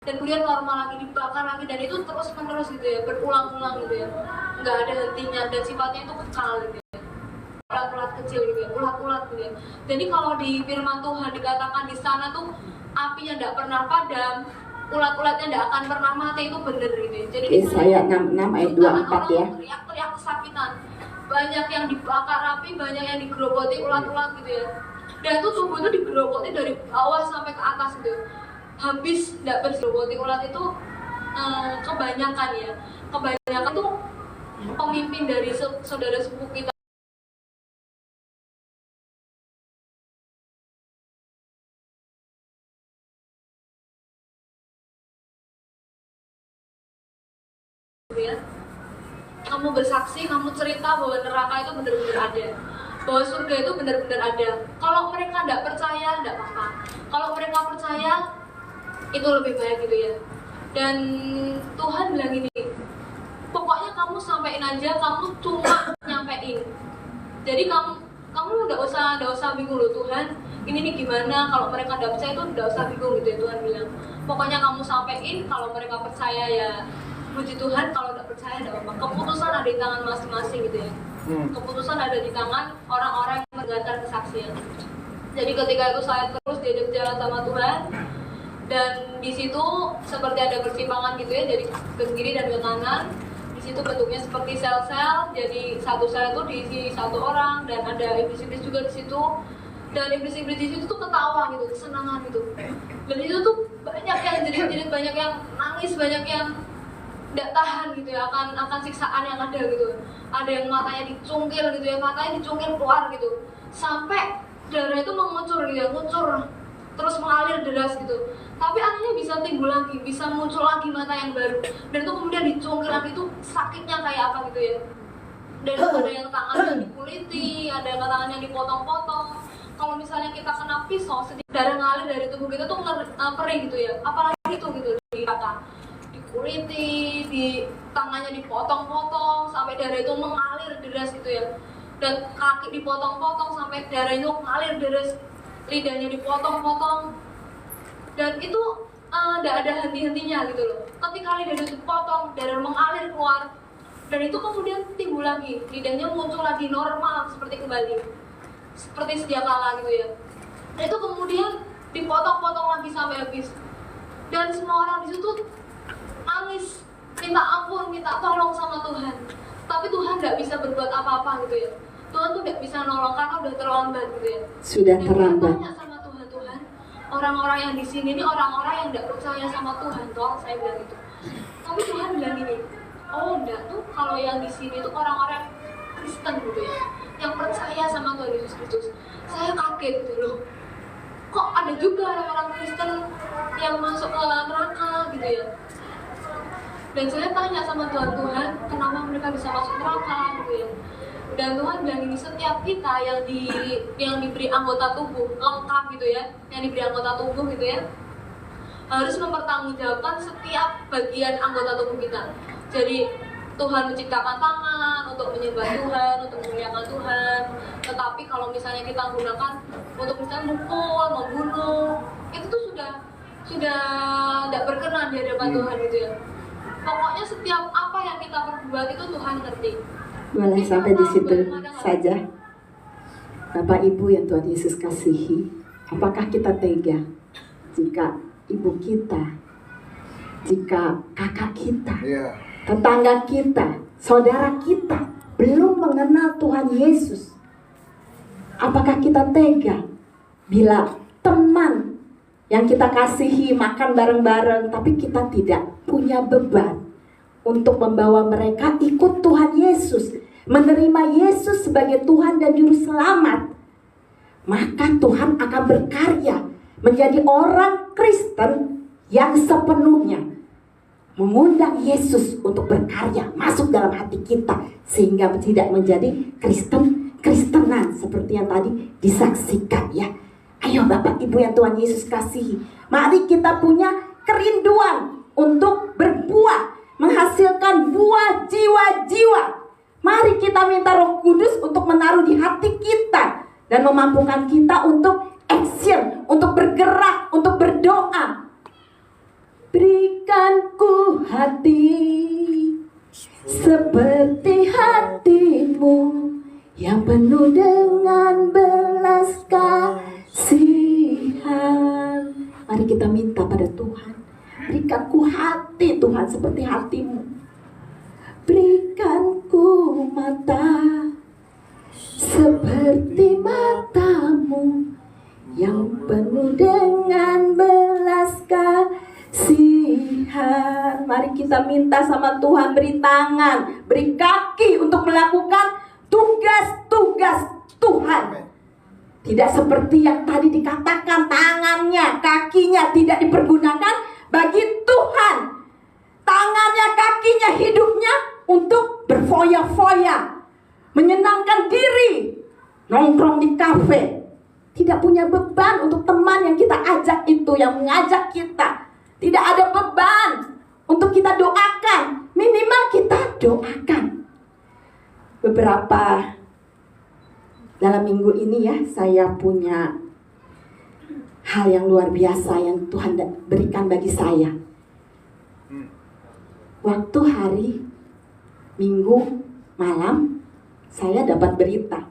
dan kemudian normal lagi, dibakar lagi, dan itu terus menerus gitu ya, berulang-ulang gitu ya, nggak ada hentinya, dan sifatnya itu kekal gitu ya, ulat-ulat kecil gitu ya, ulat-ulat gitu ya. Jadi kalau di firman Tuhan dikatakan di sana tuh apinya nggak pernah padam, ulat-ulatnya tidak akan pernah mati, itu benar gitu ya. Jadi Yesaya 66 ayat 24 ya. Teriak-teriak kesakitan, banyak yang dibakar api, banyak yang digerogoti ulat-ulat gitu ya. Dan itu tubuh itu digerogoti dari bawah sampai ke atas gitu, habis tidak bergerogoti ulat itu. Kebanyakan ya, kebanyakan tuh pemimpin dari saudara sepupu kita. Kamu bersaksi, kamu cerita bahwa neraka itu benar-benar ada, bahwa surga itu benar-benar ada. Kalau mereka tidak percaya, tidak apa-apa. Kalau mereka percaya, itu lebih baik gitu ya. Dan Tuhan bilang gini, pokoknya kamu sampein aja, kamu cuma nyampein. Jadi kamu nggak usah bingung loh Tuhan, ini nih gimana. Kalau mereka tidak percaya itu nggak usah bingung gitu ya, Tuhan bilang. Pokoknya kamu sampein, kalau mereka percaya ya puji Tuhan, kalau tidak percaya tidak apa-apa. Keputusan ada di tangan masing-masing gitu ya. Keputusan ada di tangan orang-orang yang mendengarkan kesaksian. Jadi ketika itu saya terus diajak jalan sama Tuhan, dan di situ seperti ada persimpangan gitu ya, jadi ke kiri dan ke kanan. Di situ bentuknya seperti sel-sel, jadi satu sel itu diisi satu orang, dan ada iblis-iblis juga di situ. Dan iblis-iblis di situ tuh ketawa gitu, kesenangan gitu. Dan itu tuh banyak yang jerit-jerit, banyak yang nangis, banyak yang tidak tahan gitu ya akan siksaan yang ada gitu. Ada yang matanya dicungkil gitu ya, matanya dicungkil keluar gitu, sampai darah itu mengucur gitu ya, ngucur terus mengalir deras gitu. Tapi anehnya bisa timbul lagi, bisa muncul lagi mata yang baru, dan itu kemudian dicungkil lagi. Itu sakitnya kayak apa gitu ya. Dan ada yang tangannya dikuliti, ada yang tangannya dipotong-potong. Kalau misalnya kita kena pisau, sedikit darah ngalir dari tubuh kita tuh perih gitu ya, apalagi itu gitu di kata kuliti, di tangannya dipotong-potong sampai darah itu mengalir deras gitu ya. Dan kaki dipotong-potong sampai darah itu mengalir deras, lidahnya dipotong-potong, dan itu tidak ada henti-hentinya gitu loh. Ketika lidah itu dipotong, darah mengalir keluar, dan itu kemudian timbul lagi, lidahnya muncul lagi normal seperti kembali, seperti sedia kala gitu ya. Dan itu kemudian dipotong-potong lagi sampai habis, dan semua orang di situ nangis, minta ampun, minta tolong sama Tuhan. Tapi Tuhan nggak bisa berbuat apa-apa gitu ya. Tuhan tuh nggak bisa nolong karena udah terlambat gitu ya. Sudah terlambat. Tanya sama Tuhan, orang-orang yang di sini ini orang-orang yang nggak percaya sama Tuhan, toh saya bilang gitu. Tapi Tuhan bilang gini, oh enggak tuh, kalau yang di sini tuh orang-orang Kristen gitu ya, yang percaya sama Tuhan Yesus Kristus. Saya kaget gitu loh. Kok ada juga orang-orang Kristen yang masuk ke neraka gitu ya. Dan saya tanya sama Tuhan, kenapa mereka bisa masuk neraka gitu ya. Dan Tuhan bilang ini, setiap kita yang diberi anggota tubuh lengkap gitu ya, yang diberi anggota tubuh gitu ya, harus mempertanggungjawabkan setiap bagian anggota tubuh kita. Jadi Tuhan menciptakan tangan untuk menyembah Tuhan, untuk memuliakan Tuhan. Tetapi kalau misalnya kita gunakan untuk misalnya mukul, membunuh, itu tuh sudah tidak berkenan di hadapan Tuhan gitu ya. Pokoknya setiap apa yang kita perbuat itu Tuhan ngerti. Boleh sampai di situ saja. Bapak Ibu yang Tuhan Yesus kasihi, apakah kita tega jika ibu kita, jika kakak kita, tetangga kita, saudara kita belum mengenal Tuhan Yesus? Apakah kita tega bila teman yang kita kasihi makan bareng-bareng, tapi kita tidak punya beban untuk membawa mereka ikut Tuhan Yesus, menerima Yesus sebagai Tuhan dan Juru Selamat? maka Tuhan akan berkarya menjadi orang Kristen yang sepenuhnya mengundang Yesus untuk berkarya masuk dalam hati kita, sehingga tidak menjadi Kristenan seperti yang tadi disaksikan ya. Ayo Bapak Ibu yang Tuhan Yesus kasihi, mari kita punya kerinduan untuk berbuah, menghasilkan buah jiwa-jiwa. Mari kita minta Roh Kudus untuk menaruh di hati kita dan memampukan kita untuk action, untuk bergerak, untuk berdoa. Berikan ku hati seperti hatimu yang penuh dengan belas kasihan. Mari kita minta pada Tuhan, berikan ku hati Tuhan seperti hatimu. Berikan ku mata seperti matamu yang penuh dengan belas kasihan. Mari kita minta sama Tuhan, beri tangan, beri kaki untuk melakukan tugas-tugas Tuhan. Tidak seperti yang tadi dikatakan, tangannya, kakinya tidak dipergunakan bagi Tuhan. Tangannya, kakinya, hidupnya untuk berfoya-foya, menyenangkan diri, nongkrong di kafe, tidak punya beban untuk teman yang kita ajak itu, yang mengajak kita. Tidak ada beban untuk kita doakan, minimal kita doakan. Beberapa dalam minggu ini ya, saya punya hal yang luar biasa yang Tuhan berikan bagi saya. Waktu hari Minggu malam, saya dapat berita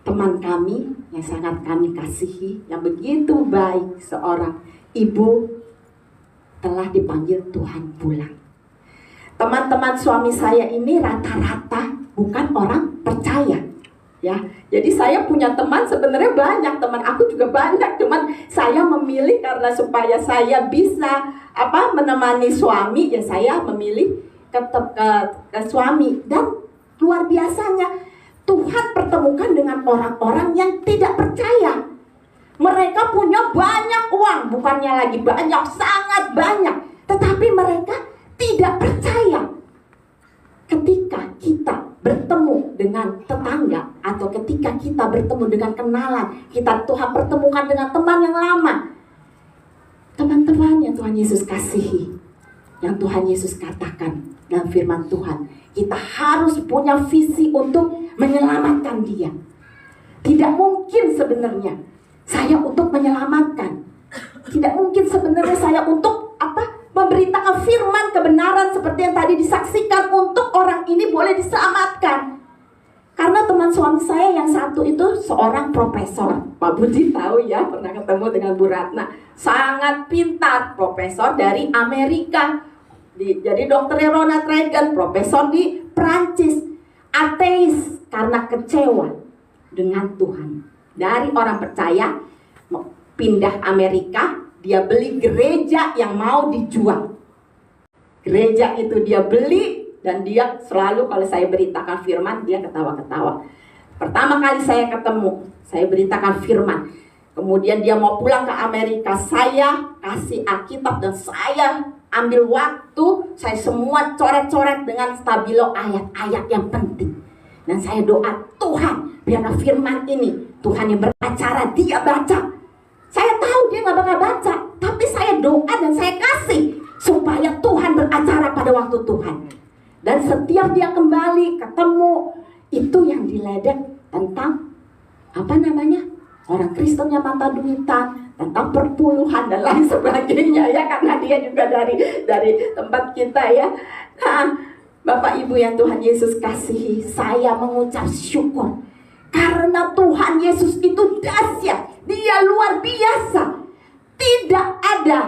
teman kami yang sangat kami kasihi, yang begitu baik, seorang ibu telah dipanggil Tuhan pulang. Teman-teman suami saya ini rata-rata bukan orang percaya, ya. Jadi saya punya teman, sebenarnya banyak teman aku juga banyak, cuman saya memilih karena supaya saya bisa menemani suami, ya saya memilih ke suami. Dan luar biasanya Tuhan pertemukan dengan orang-orang yang tidak percaya. Mereka punya banyak uang, bukannya lagi banyak, sangat banyak, tetapi mereka tidak percaya. Ketika kita bertemu dengan tetangga, atau ketika kita bertemu dengan kenalan, Tuhan pertemukan dengan teman yang lama. Teman-teman yang Tuhan Yesus kasihi, yang Tuhan Yesus katakan dalam firman Tuhan, kita harus punya visi untuk menyelamatkan dia. Tidak mungkin sebenarnya saya untuk menyelamatkan. Tidak mungkin sebenarnya saya untuk memberitakan firman kebenaran seperti yang tadi disaksikan untuk orang ini boleh diselamatkan. Karena teman suami saya yang satu itu seorang profesor. Pak Budi tahu ya, pernah ketemu dengan Bu Ratna. Sangat pintar, profesor dari Amerika. Jadi dokternya Ronald Reagan, profesor di Prancis. Ateis karena kecewa dengan Tuhan. Dari orang percaya, pindah Amerika, dia beli gereja yang mau dijual. Gereja itu dia beli, dan dia selalu kalau saya beritakan firman, dia ketawa-ketawa. Pertama kali saya ketemu, saya beritakan firman. Kemudian dia mau pulang ke Amerika, saya kasih Alkitab dan saya ambil waktu, saya semua coret-coret dengan stabilo ayat-ayat yang penting. Dan saya doa, Tuhan, biarlah firman ini, Tuhan yang beracara, dia baca. Saya tahu dia gak bakal baca, tapi saya doa dan saya kasih supaya Tuhan beracara pada waktu Tuhan. Dan setiap dia kembali ketemu, itu yang diledek tentang orang Kristen yang mata duitan, tentang perpuluhan dan lain sebagainya ya, karena dia juga dari tempat kita ya. Nah, Bapak Ibu yang Tuhan Yesus kasihi, saya mengucap syukur karena Tuhan Yesus itu dahsyat, dia luar biasa. Tidak ada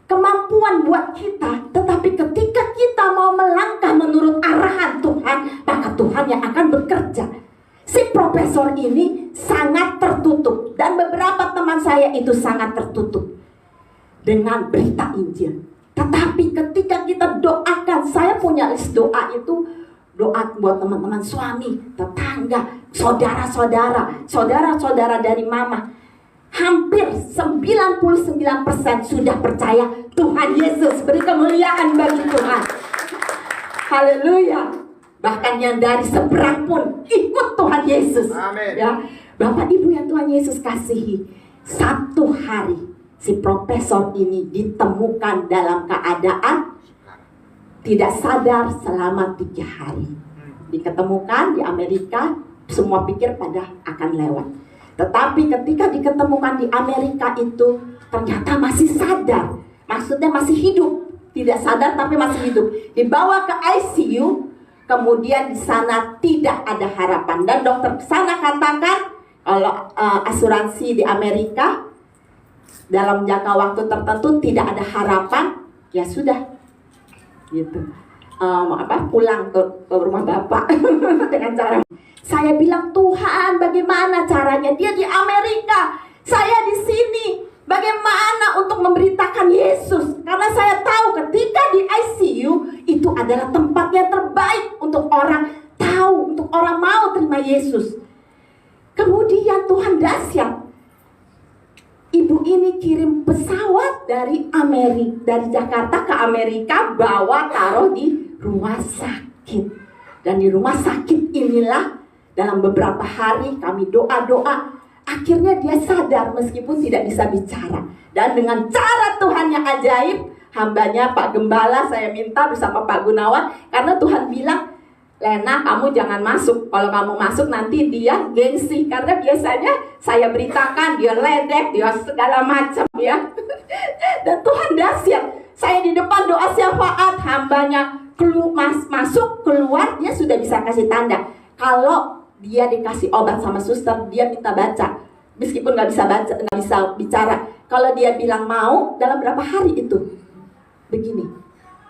kemampuan buat kita, tetapi ketika kita mau melangkah menurut arahan Tuhan, maka Tuhan yang akan bekerja. Si profesor ini sangat tertutup, dan beberapa teman saya itu sangat tertutup dengan berita Injil. Tetapi ketika kita doakan, saya punya list doa itu doa buat teman-teman suami, tetangga, saudara-saudara dari mama. Hampir 99% sudah percaya Tuhan Yesus. Beri kemuliaan bagi Tuhan. Haleluya. Bahkan yang dari seberang pun ikut Tuhan Yesus. Amin. Ya, Bapak Ibu yang Tuhan Yesus kasihi, satu hari si profesor ini ditemukan dalam keadaan tidak sadar selama 3 hari. Diketemukan di Amerika, semua pikir pada akan lewat. Tetapi ketika diketemukan di Amerika itu ternyata masih sadar. Maksudnya masih hidup. Tidak sadar tapi masih hidup. Dibawa ke ICU, kemudian di sana tidak ada harapan. Dan dokter di sana katakan kalau asuransi di Amerika dalam jangka waktu tertentu tidak ada harapan, ya sudah. Gitu. Pulang ke rumah bapak dengan cara saya bilang, Tuhan bagaimana caranya, dia di Amerika, saya di sini, bagaimana untuk memberitakan Yesus, karena saya tahu ketika di ICU itu adalah tempat yang terbaik untuk orang tahu, untuk orang mau terima Yesus. Kemudian Tuhan dahsyat, ibu ini kirim pesawat dari Jakarta ke Amerika, bawa taruh di rumah sakit. Dan di rumah sakit inilah dalam beberapa hari kami doa-doa, akhirnya dia sadar meskipun tidak bisa bicara. Dan dengan cara Tuhan yang ajaib, hambanya Pak Gembala saya minta bersama Pak Gunawan, karena Tuhan bilang, Lena kamu jangan masuk, kalau kamu masuk nanti dia gengsi, karena biasanya saya beritakan dia ledek, dia segala macam ya. Dan Tuhan dahsyat, saya di depan doa syafaat, hambanya masuk keluar, dia sudah bisa kasih tanda. Kalau dia dikasih obat sama suster, dia minta baca, meskipun nggak bisa baca, nggak bisa bicara. Kalau dia bilang mau, dalam berapa hari itu begini.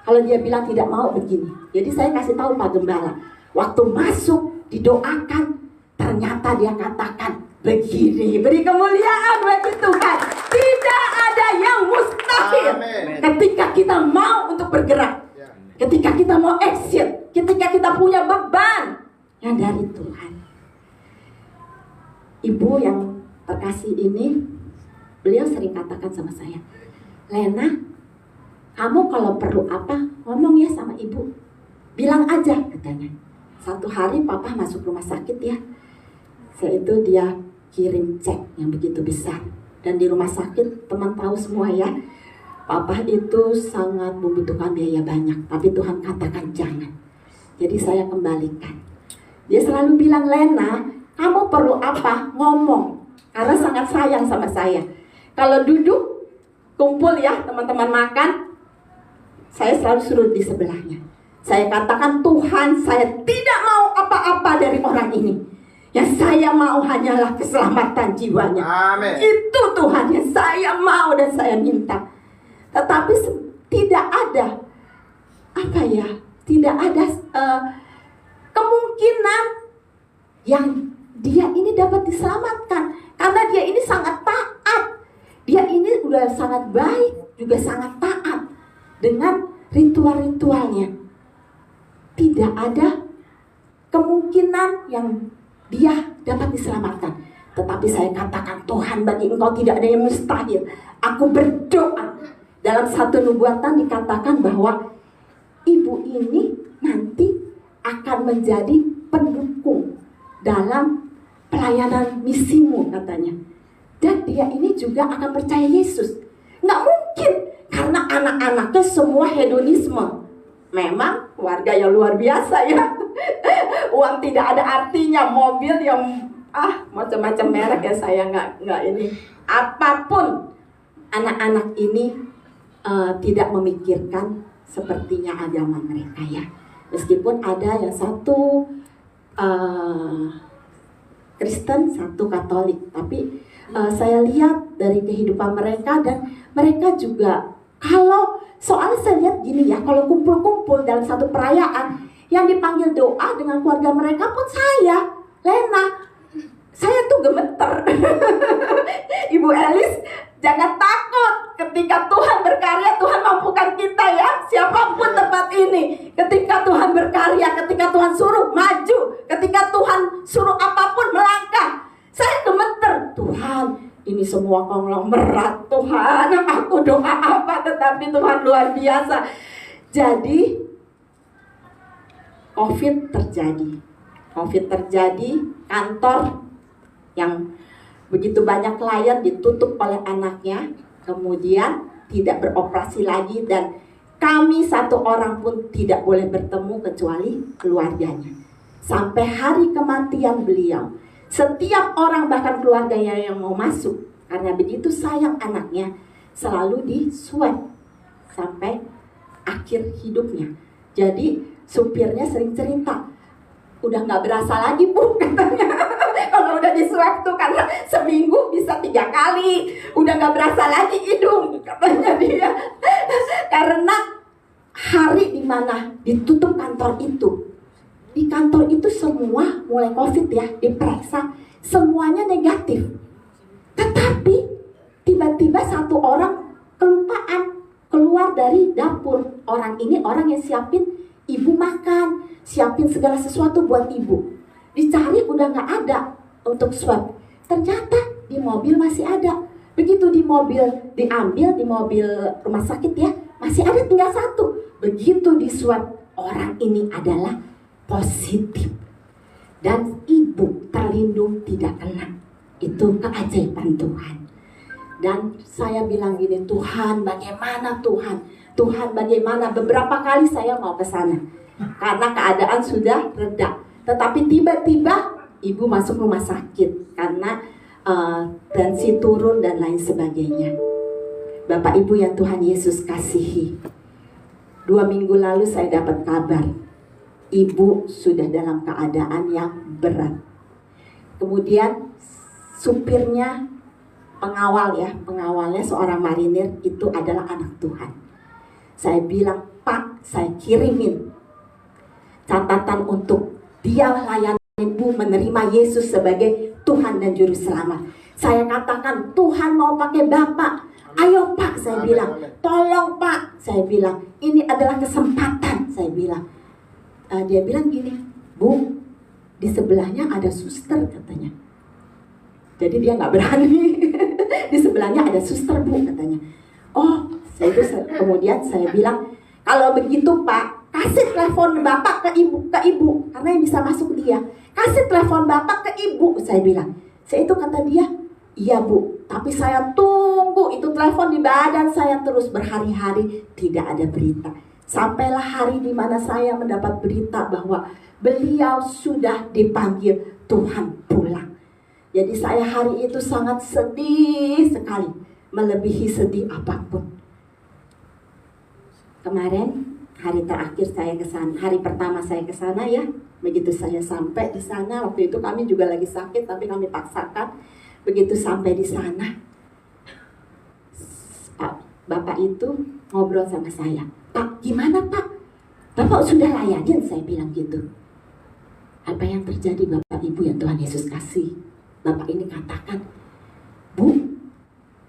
Kalau dia bilang tidak mau, begini. Jadi saya kasih tahu Pak Gembala, waktu masuk didoakan, ternyata dia katakan begini. Beri kemuliaan bagi Tuhan. Tidak ada yang mustahil. Amen. Ketika kita mau untuk bergerak, ketika kita mau action, ketika kita punya beban yang dari Tuhan. Ibu yang terkasih ini, beliau sering katakan sama saya, Lena, kamu kalau perlu apa, ngomong ya sama ibu. Bilang aja, katanya. Satu hari papa masuk rumah sakit ya. Setelah itu dia kirim cek yang begitu besar. Dan di rumah sakit, teman tahu semua ya, papa itu sangat membutuhkan biaya banyak. Tapi Tuhan katakan jangan. Jadi saya kembalikan. Dia selalu bilang, Lena, kamu perlu apa? Ngomong. Karena sangat sayang sama saya. Kalau duduk, kumpul ya teman-teman makan, saya selalu suruh di sebelahnya. Saya katakan, Tuhan, saya tidak mau apa-apa dari orang ini. Yang saya mau hanyalah keselamatan jiwanya. Amin. Itu Tuhan yang saya mau dan saya minta. Tetapi tidak ada, tidak ada kemungkinan yang dia ini dapat diselamatkan. Karena dia ini sangat taat. Dia ini udah sangat baik, juga sangat taat dengan ritual-ritualnya. Tidak ada kemungkinan yang dia dapat diselamatkan. Tetapi saya katakan, Tuhan, bagi engkau tidak ada yang mustahil. Aku berdoa. Dalam satu nubuatan dikatakan bahwa ibu ini nanti akan menjadi pendukung dalam pelayanan misimu, katanya. Dan dia ini juga akan percaya Yesus. Nggak mungkin, karena anak-anaknya semua hedonisme. Memang warga yang luar biasa ya. Uang tidak ada artinya, mobil yang macam-macam merek ya, saya nggak ini. Apapun, anak-anak ini tidak memikirkan sepertinya agama mereka ya. Meskipun ada yang satu Kristen, satu Katolik, tapi saya lihat dari kehidupan mereka, dan mereka juga, kalau soalnya saya lihat gini ya, kalau kumpul-kumpul dalam satu perayaan, yang dipanggil doa dengan keluarga mereka pun saya, Lena. Saya tuh gemeter. Ibu Elis, jangan takut. Ketika Tuhan berkarya, Tuhan mampukan kita ya. Siapapun tempat ini. Ketika Tuhan berkarya, ketika Tuhan suruh ini semua konglomerat Tuhan, aku doa apa, tetapi Tuhan luar biasa. Jadi COVID terjadi, kantor yang begitu banyak klien ditutup oleh anaknya, kemudian tidak beroperasi lagi, dan kami satu orang pun tidak boleh bertemu kecuali keluarganya. Sampai hari kematian beliau, setiap orang bahkan keluarganya yang mau masuk, karena begitu sayang anaknya, selalu di swab sampai akhir hidupnya. Jadi supirnya sering cerita, udah nggak berasa lagi Bu, katanya. Kalau udah di swab tuh, karena seminggu bisa 3 kali, udah nggak berasa lagi hidung, katanya dia. Karena hari dimana ditutup kantor itu, di kantor itu semua mulai COVID ya, diperiksa, semuanya negatif. Tetapi tiba-tiba satu orang kelupaan keluar dari dapur. Orang ini orang yang siapin ibu makan, siapin segala sesuatu buat ibu. Dicari udah nggak ada untuk swab. Ternyata di mobil masih ada. Begitu di mobil diambil, di mobil rumah sakit ya, masih ada tinggal 1. Begitu di swab, orang ini adalah positif. Dan ibu terlindung tidak kena. Itu keajaiban Tuhan. Dan saya bilang gini, Tuhan bagaimana Tuhan? Tuhan bagaimana? Beberapa kali saya mau ke sana karena keadaan sudah reda. Tetapi tiba-tiba ibu masuk rumah sakit karena tensi turun dan lain sebagainya. Bapak Ibu yang Tuhan Yesus kasihi, 2 minggu lalu saya dapat kabar ibu sudah dalam keadaan yang berat. Kemudian supirnya, pengawalnya seorang marinir itu adalah anak Tuhan. Saya bilang, Pak, saya kirimin catatan untuk dia layanin Bu menerima Yesus sebagai Tuhan dan Juru Selamat. Saya katakan, Tuhan mau pakai Bapak. Ayo Pak, saya bilang, tolong Pak, saya bilang, ini adalah kesempatan, saya bilang. Dia bilang gini, Bu, di sebelahnya ada suster katanya. Jadi dia nggak berani. Di sebelahnya ada suster Bu katanya. Oh, kemudian saya bilang, kalau begitu Pak, kasih telepon Bapak ke ibu, karena yang bisa masuk dia. Kasih telepon Bapak ke ibu, saya bilang. Saya itu kata dia, iya Bu, tapi saya tunggu itu telepon di badan saya terus berhari-hari tidak ada berita. Sampailah hari di mana saya mendapat berita bahwa beliau sudah dipanggil Tuhan pulang. Jadi saya hari itu sangat sedih sekali, melebihi sedih apapun. Kemarin hari terakhir saya ke sana, hari pertama saya ke sana ya, begitu saya sampai di sana, waktu itu kami juga lagi sakit tapi kami paksakan. Begitu sampai di sana, Bapak itu ngobrol sama saya. Pak, gimana Pak? Bapak sudah layanin, saya bilang gitu. Apa yang terjadi Bapak Ibu yang Tuhan Yesus kasih? Bapak ini katakan, Bu,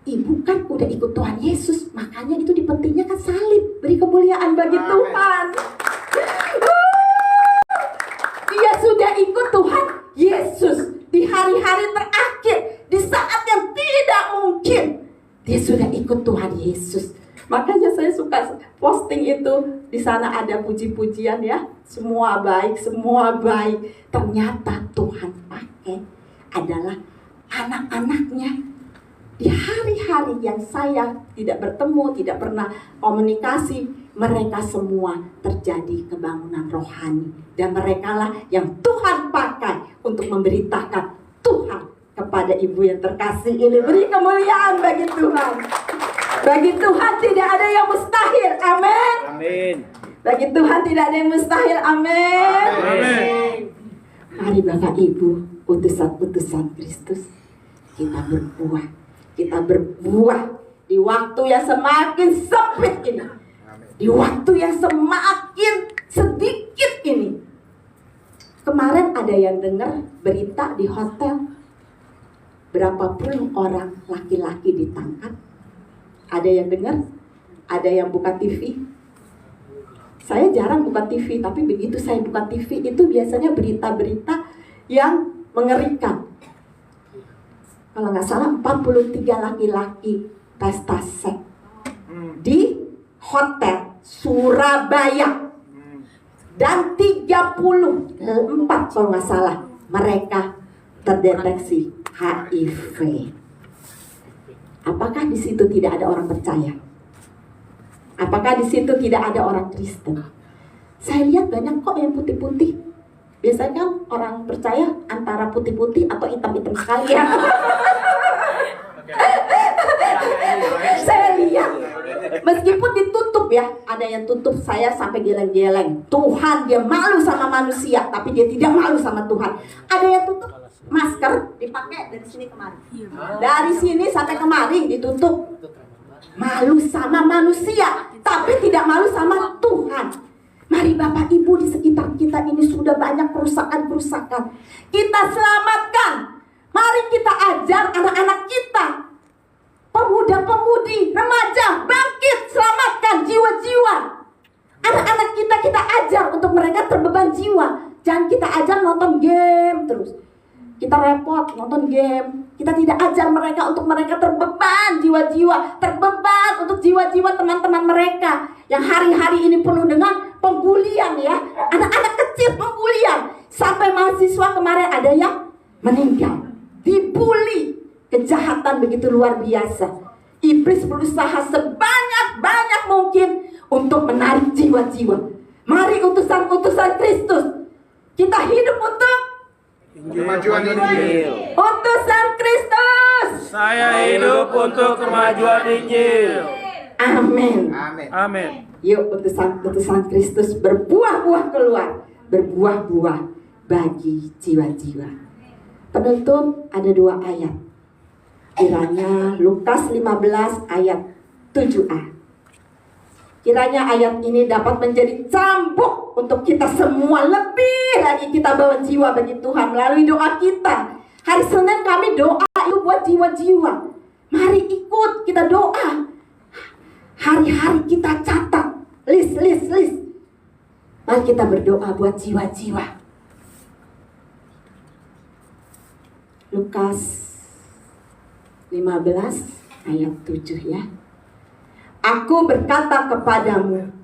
Ibu kan udah ikut Tuhan Yesus, makanya itu di pentingnya kan salib, beri kemuliaan bagi Tuhan. Dia sudah ikut Tuhan Yesus di hari-hari terakhir, di saat yang tidak mungkin, dia sudah ikut Tuhan Yesus. Makanya saya suka posting itu, di sana ada puji-pujian ya, semua baik, semua baik. Ternyata Tuhan pakai adalah anak-anaknya. Di hari-hari yang saya tidak bertemu, tidak pernah komunikasi, mereka semua terjadi kebangunan rohani. Dan merekalah yang Tuhan pakai untuk memberitakan Tuhan kepada ibu yang terkasih ini. Beri kemuliaan bagi Tuhan. Bagi Tuhan tidak ada yang mustahil. Amin. Amin. Bagi Tuhan tidak ada yang mustahil. Amin. Amin. Mari Bapak Ibu, utusan-utusan Kristus, kita berbuah. Kita berbuah di waktu yang semakin sempit ini. Di waktu yang semakin sedikit ini. Kemarin ada yang dengar berita di hotel, berapa puluh orang laki-laki ditangkap. Ada yang dengar, ada yang buka TV. Saya jarang buka TV, tapi begitu saya buka TV itu biasanya berita-berita yang mengerikan. kalau nggak salah 43 laki-laki pesta seks di hotel Surabaya. Dan 34 kalau nggak salah mereka terdeteksi HIV. Apakah di situ tidak ada orang percaya? Apakah di situ tidak ada orang Kristen? Saya lihat banyak kok yang putih-putih. Biasanya kan orang percaya antara putih-putih atau hitam-hitam sekalian. Saya lihat, meskipun ditutup ya, ada yang tutup saya sampai geleng-geleng. Tuhan, dia malu sama manusia, tapi dia tidak malu sama Tuhan. Ada yang tutup masker dipakai dari sini kemari, dari sini sampai kemari ditutup. Malu sama manusia, tapi tidak malu sama Tuhan. Mari Bapak Ibu, di sekitar kita ini sudah banyak kerusakan-kerusakan. Kita selamatkan. Mari kita ajar anak-anak kita, pemuda-pemudi, remaja, bangkit, selamatkan jiwa-jiwa. Anak-anak kita ajar untuk mereka terbeban jiwa. Jangan kita ajar nonton game terus. Kita repot nonton game. Kita tidak ajar mereka untuk mereka terbeban jiwa-jiwa. Terbeban untuk jiwa-jiwa teman-teman mereka yang hari-hari ini penuh dengan pembulian ya. Anak-anak kecil pembulian. Sampai mahasiswa kemarin ada yang meninggal. Dibully. Kejahatan begitu luar biasa. Iblis berusaha sebanyak-banyak mungkin untuk menarik jiwa-jiwa. Mari utusan-utusan Kristus, kita hidup untuk Kemajuan Injil. utusan Kristus. Saya hidup untuk kemajuan Injil. Amin. Amin. Yuk utusan Kristus berbuah-buah keluar. Berbuah-buah bagi jiwa-jiwa. Penutup ada 2 ayat. Kiranya Lukas 15 ayat 7a. Kiranya ayat ini dapat menjadi cambuk untuk kita semua. Lebih lagi kita bawa jiwa bagi Tuhan melalui doa kita. Hari Senin kami doa itu buat jiwa-jiwa. Mari ikut kita doa. Hari-hari kita catat. List. Mari kita berdoa buat jiwa-jiwa. Lukas 15 ayat 7 ya. Aku berkata kepadamu,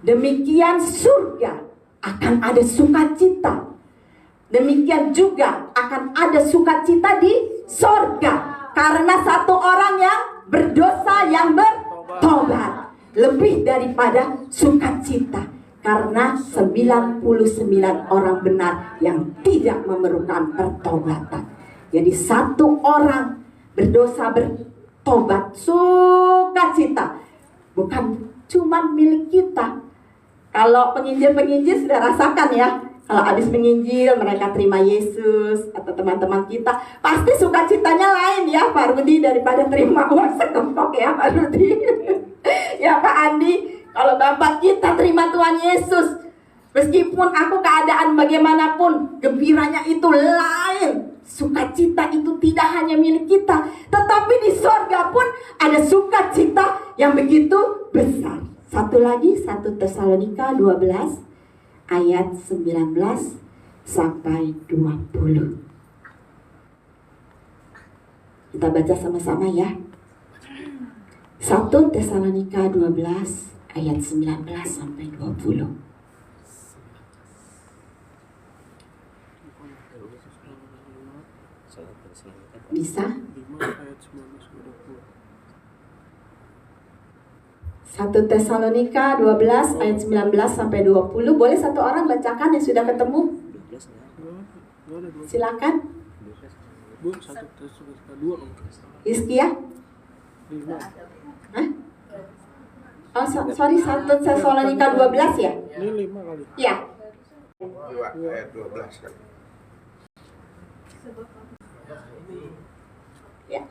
demikian surga akan ada sukacita. Demikian juga akan ada sukacita di sorga. Karena satu orang yang berdosa yang bertobat. Lebih daripada sukacita. Karena 99 orang benar yang tidak memerlukan pertobatan. Jadi satu orang berdosa bertobat, sukacita bukan cuma milik kita. Kalau penginjil-penginjil sudah rasakan ya, kalau habis menginjil mereka terima Yesus atau teman-teman kita, pasti sukacitanya lain ya Pak Rudi daripada terima uang sekempok ya Pak Rudi. Ya Pak Andi, kalau Bapak kita terima Tuhan Yesus, meskipun aku keadaan bagaimanapun, gembiranya itu lain. Sukacita itu tidak hanya milik kita, tetapi di sorga pun ada sukacita yang begitu besar. Satu lagi, 1 Tesalonika 12 ayat 19 sampai 20. Kita baca sama-sama ya. 1 Tesalonika 12 ayat 19 sampai 20. Bisa? 1 Tesalonika 12 ayat 19 sampai 20. Boleh satu orang bacakan yang sudah ketemu? Silakan. Hizkia? Hah? Oh, sorry, 1 Tesalonika 12 ya? Ini 5 kali. Ya. 2 ayat 12 kan. Ya.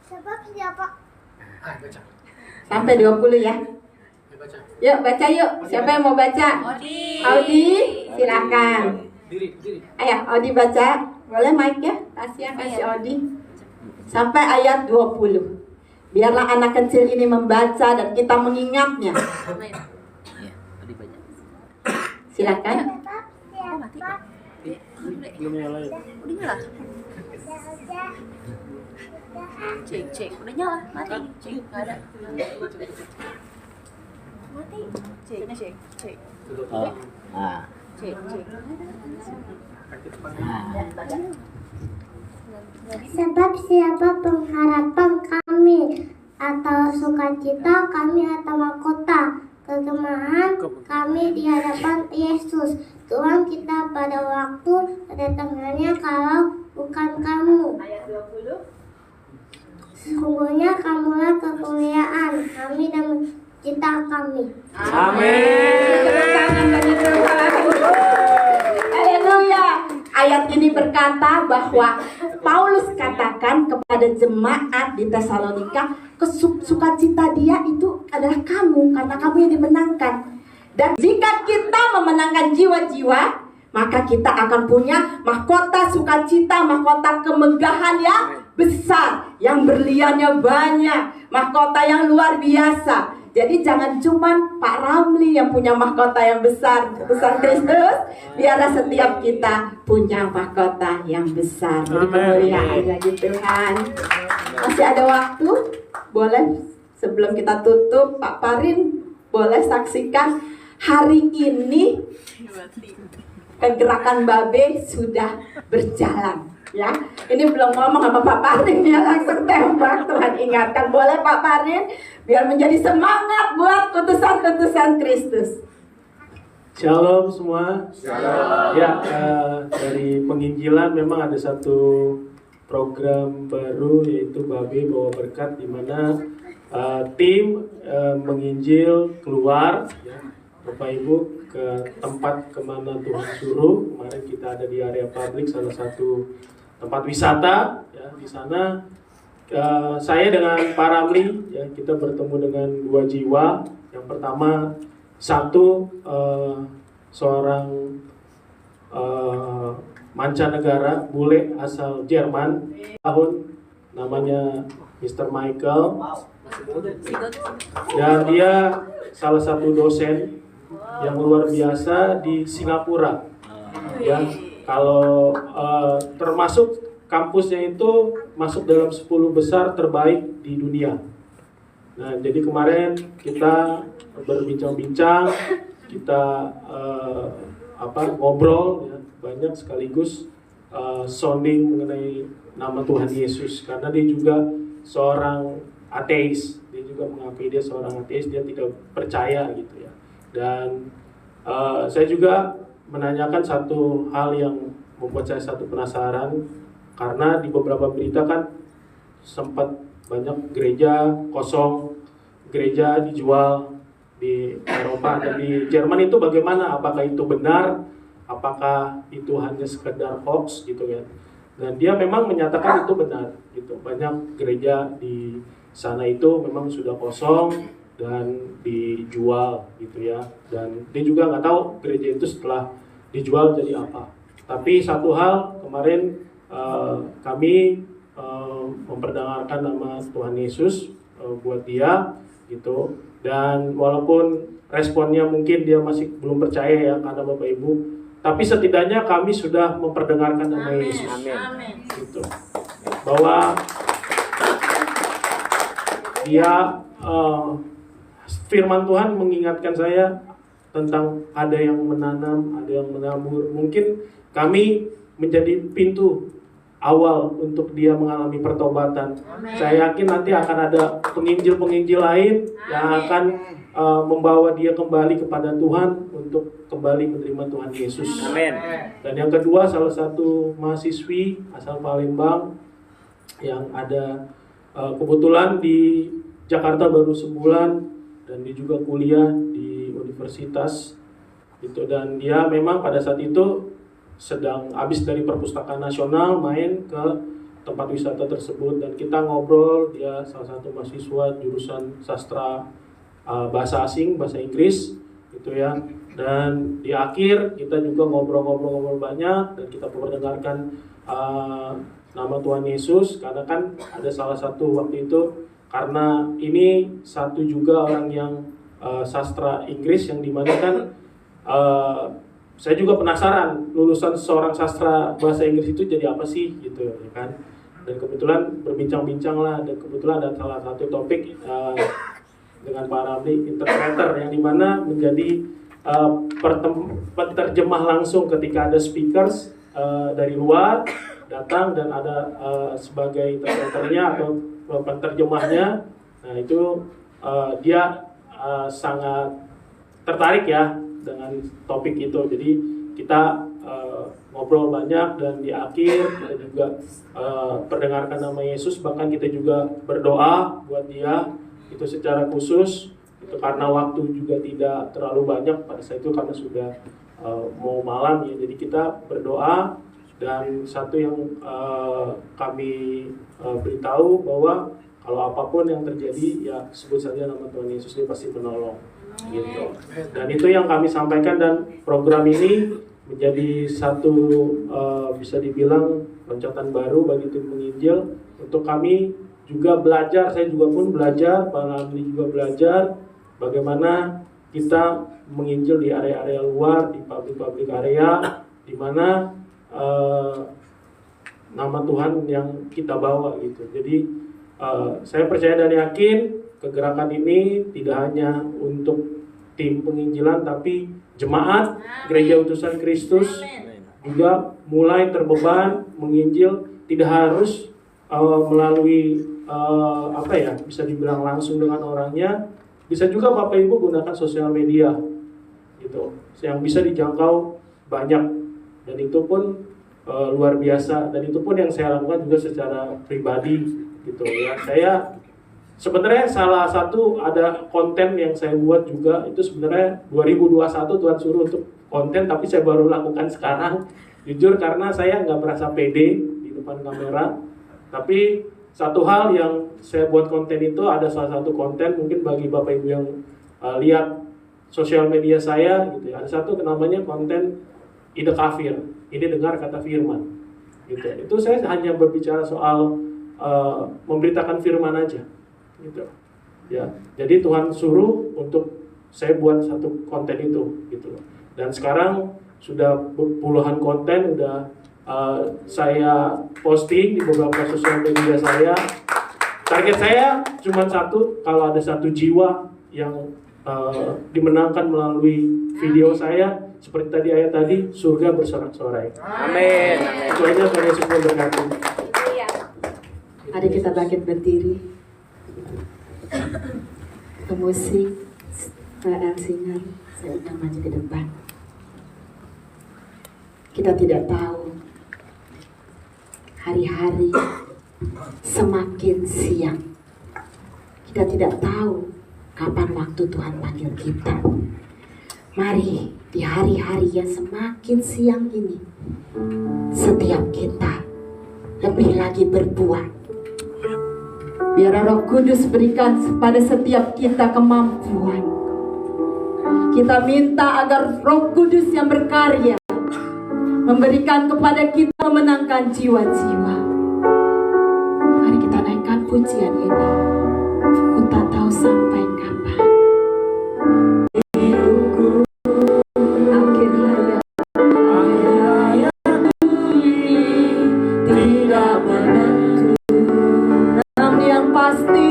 Sebab siapa? Sampai 20 ya. Yuk baca yuk. Siapa yang mau baca? Audi, silakan. Ayo Audi baca. Boleh mic ya? Kasih Audi. Sampai ayat 20. Biarlah anak kecil ini membaca dan kita mengingatnya. Silakan. Belum nyala ya? Udah nyala. Cek. Udah nyala. Mati. Cek. Nggak ada. Mati. Cek. Oh, Cek. Sebab siapa pengharapan kami atau sukacita kami atau mahkota kegemaran kami di hadapan Yesus Tuhan kita pada waktu kedatangannya kalau bukan kamu. Ayat 20. Sesungguhnya kamulah kemuliaan kami dan cita kami. Amin. Tepuk tangan bagi Tuhan. Haleluya. Ayat ini berkata bahwa Paulus katakan kepada jemaat di Tesalonika, sukacita dia itu adalah kamu, karena kamu yang dimenangkan. Dan jika kita memenangkan jiwa-jiwa, maka kita akan punya mahkota sukacita, mahkota kemegahan yang besar, yang berliannya banyak, mahkota yang luar biasa. Jadi jangan cuman Pak Ramli yang punya mahkota yang besar, besar Kristus, biarlah setiap kita punya mahkota yang besar. Jadi kemuliaan bagi Tuhan. Masih ada waktu, boleh sebelum kita tutup, Pak Parin boleh saksikan hari ini kegerakan Babe sudah berjalan. Ya, ini belum ngomong sama Pak Parin ya, langsung tembak. Tuhan ingatkan, boleh Pak Parin, biar menjadi semangat buat utusan-utusan Kristus. Shalom semua. Shalom. Ya, dari penginjilan memang ada satu program baru yaitu Babe Bawa Berkat, di mana tim menginjil keluar, ya, Bapak Ibu, ke tempat kemana Tuhan suruh. Kemarin kita ada di area publik, salah satu tempat wisata, ya. Di sana saya dengan Pak Ramli, ya, kita bertemu dengan 2 jiwa. Yang pertama, satu seorang mancanegara, bule asal Jerman, tahun namanya Mr. Michael, dan dia salah satu dosen yang luar biasa di Singapura. Ya, kalau termasuk kampusnya itu masuk dalam 10 besar terbaik di dunia. Nah, jadi kemarin kita berbincang-bincang, kita ngobrol, ya, banyak sekaligus sounding mengenai nama Tuhan Yesus, karena dia juga seorang ateis. Dia juga mengakui dia seorang ateis, dia tidak percaya gitu ya. Dan saya juga menanyakan satu hal yang membuat saya satu penasaran, karena di beberapa berita kan sempat banyak gereja kosong, gereja dijual di Eropa dan di Jerman. Itu bagaimana? Apakah itu benar? Apakah itu hanya sekedar hoax gitu ya? Dan dia memang menyatakan itu benar gitu. Banyak gereja di sana itu memang sudah kosong dan dijual gitu ya. Dan dia juga nggak tahu gereja itu setelah dijual jadi apa. Tapi satu hal, kemarin kami memperdengarkan nama Tuhan Yesus buat dia gitu. Dan walaupun responnya mungkin dia masih belum percaya ya, karena Bapak Ibu, tapi setidaknya kami sudah memperdengarkan nama Yesus. Amin. Gitu. Bahwa dia firman Tuhan mengingatkan saya tentang ada yang menanam, ada yang menabur. Mungkin kami menjadi pintu awal untuk dia mengalami pertobatan. Saya yakin nanti akan ada penginjil-penginjil lain yang akan membawa dia kembali kepada Tuhan untuk kembali menerima Tuhan Yesus. Amin. Dan yang kedua, salah satu mahasiswi asal Palembang yang ada kebetulan di Jakarta baru sebulan, dan dia juga kuliah di universitas gitu. Dan dia memang pada saat itu sedang habis dari perpustakaan nasional main ke tempat wisata tersebut, dan kita ngobrol. Dia salah satu mahasiswa jurusan sastra bahasa asing, bahasa Inggris gitu ya. Dan di akhir kita juga ngobrol-ngobrol banyak, dan kita mendengarkan nama Tuhan Yesus, karena kan ada salah satu waktu itu, karena ini satu juga orang yang sastra Inggris, yang dimana kan saya juga penasaran lulusan seorang sastra bahasa Inggris itu jadi apa sih gitu ya kan. Dan kebetulan berbincang-bincang lah, dan kebetulan ada salah satu topik dengan Pak Ramli, interpreter, yang dimana menjadi penerjemah langsung ketika ada speakers dari luar datang dan ada sebagai interpreternya atau penerjemahnya. Nah itu dia sangat tertarik ya dengan topik itu. Jadi kita ngobrol banyak, dan di akhir kita juga perdengarkan nama Yesus. Bahkan kita juga berdoa buat dia itu secara khusus. Itu karena waktu juga tidak terlalu banyak pada saat itu karena sudah mau malam ya. Jadi kita berdoa, dan satu yang kami beritahu bahwa kalau apapun yang terjadi ya sebut saja nama Tuhan Yesus, dia pasti penolong gitu. Dan itu yang kami sampaikan, dan program ini menjadi satu bisa dibilang loncatan baru bagi tim penginjil untuk kami juga belajar. Saya juga pun belajar, Pak Ramli juga belajar bagaimana kita menginjil di area-area luar, di publik area, di mana nama Tuhan yang kita bawa gitu. Jadi saya percaya dan yakin kegerakan ini tidak hanya untuk tim penginjilan, tapi jemaat Gereja Utusan Kristus juga mulai terbeban menginjil, tidak harus melalui bisa dibilang langsung dengan orangnya. Bisa juga Bapak Ibu gunakan sosial media gitu, yang bisa dijangkau banyak, dan itu pun luar biasa. Dan itu pun yang saya lakukan juga secara pribadi gitu ya. Saya sebenarnya salah satu ada konten yang saya buat juga, itu sebenarnya 2021 Tuhan suruh untuk konten, tapi saya baru lakukan sekarang, jujur karena saya nggak merasa pede di depan kamera. Tapi satu hal yang saya buat konten itu, ada salah satu konten mungkin bagi Bapak Ibu yang lihat sosial media saya gitu ya, ada satu namanya konten Ide Kafir, ini dengar kata firman gitu. Itu saya hanya berbicara soal memberitakan firman aja gitu ya. Jadi Tuhan suruh untuk saya buat satu konten itu gitu. Dan sekarang sudah puluhan konten udah saya posting di beberapa sosial media saya. Target saya cuma satu, kalau ada satu jiwa yang dimenangkan melalui video saya, seperti tadi ayat tadi, surga bersorak-sorai. Amin. Itu aja, Tuhan Yesus memberkati. Mari kita bangkit berdiri. Pemusik PL Singer, saya undang maju ke depan. Kita tidak tahu hari-hari semakin siang. Kita tidak tahu kapan waktu Tuhan panggil kita. Mari di hari-hari yang semakin siang ini, setiap kita lebih lagi berbuat. Biar Roh Kudus berikan pada setiap kita kemampuan. Kita minta agar Roh Kudus yang berkarya memberikan kepada kita memenangkan jiwa-jiwa. Mari kita naikkan pujian ini. Ku tak tahu sampai kapan hidupku akhir hayat ini tidak menentu. Namun yang pasti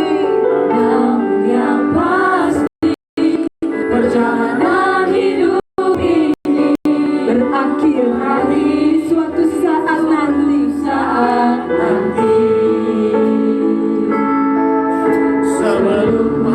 perjalanan hidup ini berakhir hari suatu saat nanti. Sebelum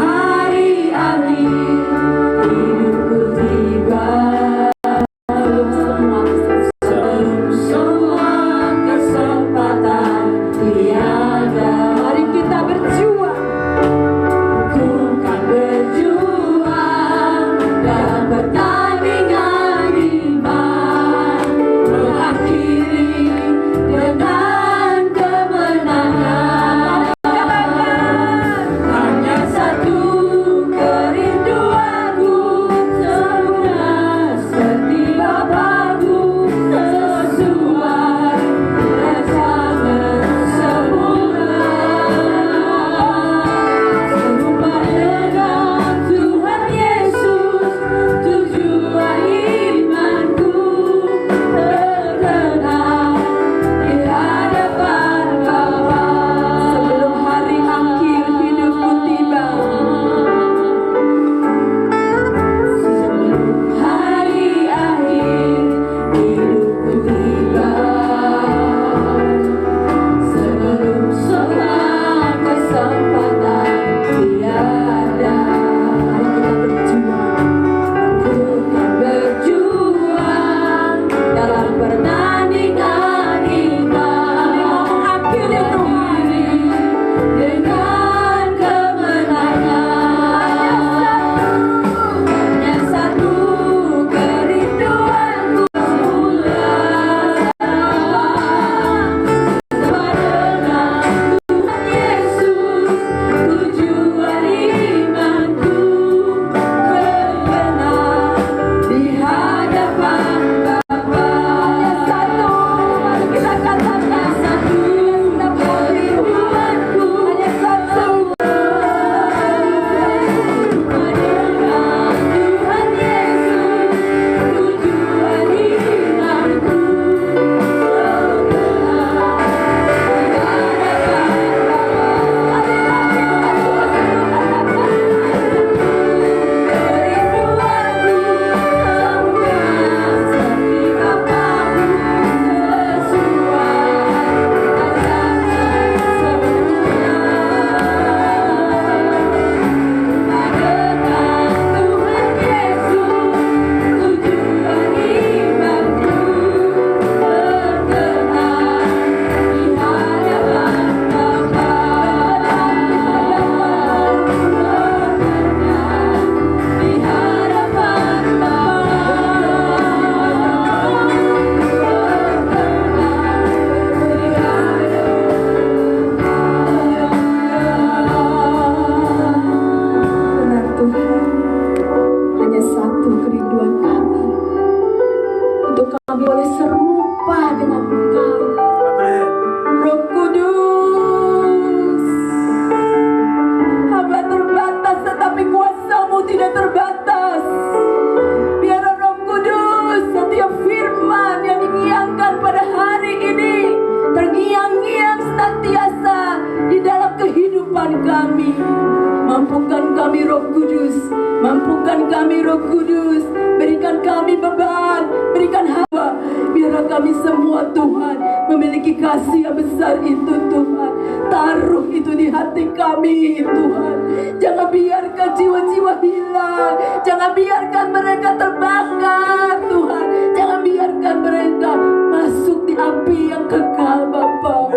kami Roh Kudus, mampukan kami Roh Kudus, berikan kami beban, berikan hawa, biarlah kami semua Tuhan memiliki kasih yang besar itu Tuhan. Taruh itu di hati kami Tuhan. Jangan biarkan jiwa-jiwa hilang, jangan biarkan mereka terbakar Tuhan, jangan biarkan mereka masuk di api yang kekal Bapa.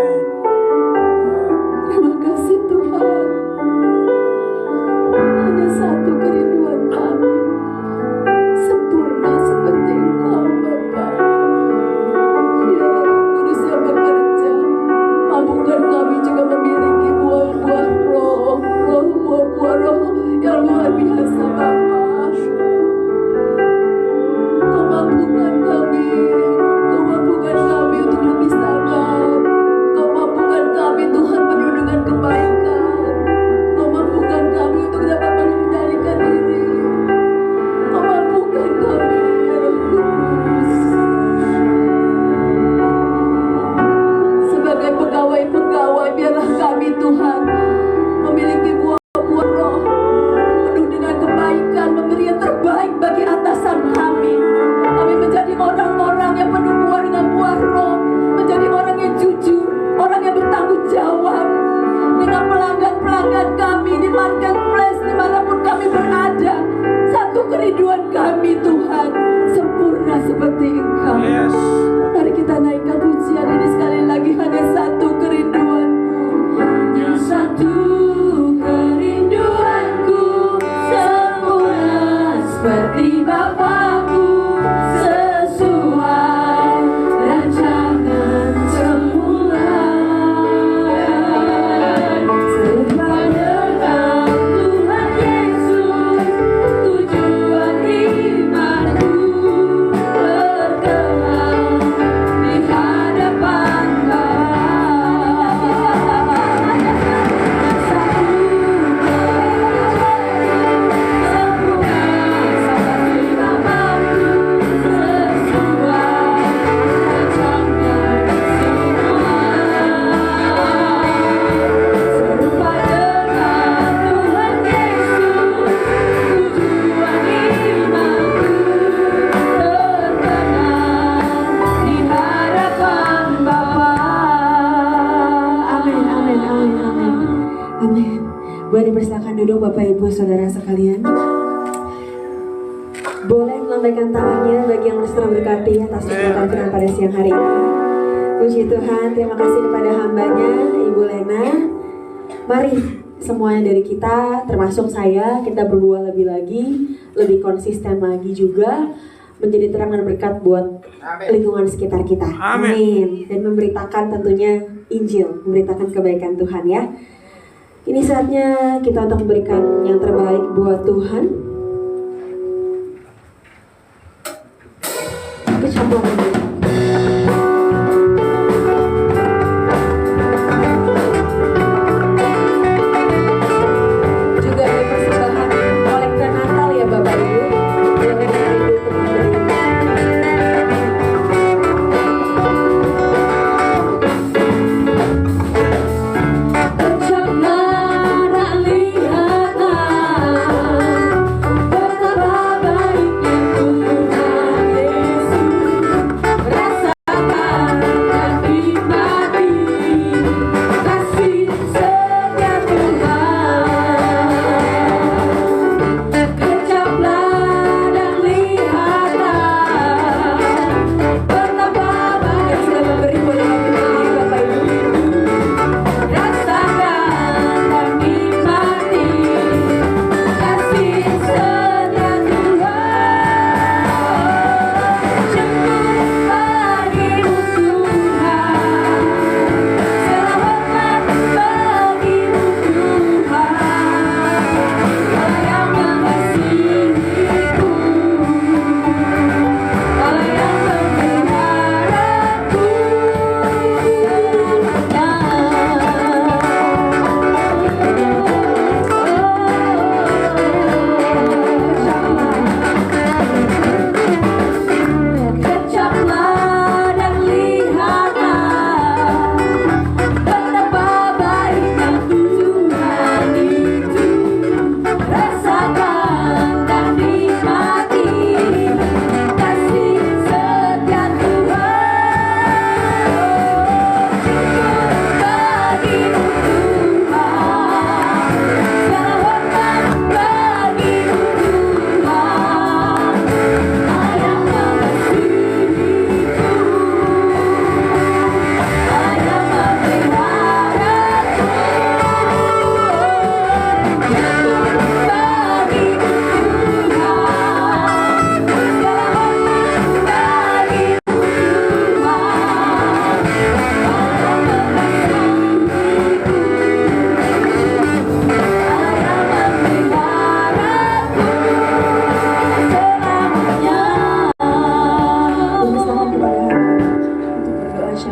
Terima kasih Tuhan. Hanya satu kerinduan kami, sempurna seperti Engkau Bapa. Biarlah Roh Kudus yang bekerja, mampukan kami juga memiliki buah-buah roh, buah-buah roh yang luar biasa Bapa. Kau mampukan kami, Kau mampukan kami untuk lebih sabar. Kau mampukan kami Tuhan penuh dengan kebaikan. Kau mampukan kami untuk dapat mengendalikan diri. Kau mampukan kami ya Roh Kudus. Sebagai pegawai-pegawai, biarlah kami Tuhan memiliki buah-buah roh penuh dengan kebaikan, memberi yang terbaik bagi atasan kami. Kami menjadi orang-orang yang penuh buah dengan buah roh, menjadi orang yang jujur, orang yang bertanggung jawab dengan pelanggan-pelanggan kami di marketplace, dimanapun kami berada. Satu kerinduan kami Tuhan, sempurna seperti Engkau. Mari kita naikkan pujian ini sekali lagi. Hanya satu kerinduan, hanya satu kerinduanku, sempurna seperti Bapakku, sesuai rancangan semula. Serupa dengan Tuhan Yesus, tujuan imanku berkenan di hadapan Boleh dipersilakan duduk Bapak Ibu Saudara sekalian. Boleh melambaikan tangannya bagi yang sedang berkati atas keberkatan firman pada siang hari ini. Puji Tuhan, terima kasih kepada hambanya Ibu Lena. Mari semuanya dari kita, termasuk saya, kita berbuah lebih lagi, lebih konsisten lagi juga, menjadi terang dan berkat buat lingkungan sekitar kita. Amin. Dan memberitakan tentunya Injil, memberitakan kebaikan Tuhan ya. Ini saatnya kita untuk memberikan yang terbaik buat Tuhan. Kecampuran juga ada persembahan kolektor Natal ya Bapak Ibu. Boleh merindu untuk memberi. Betapa baiknya Tuhan Yesus.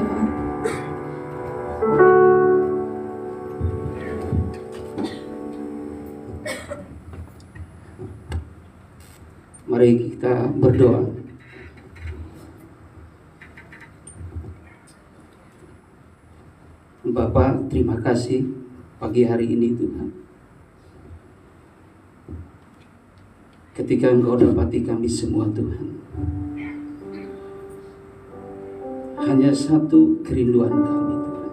syafaat. Mari kita berdoa. Bapa, terima kasih pagi hari ini Tuhan. Ketika Engkau dapati kami semua Tuhan, hanya satu kerinduan kami Tuhan.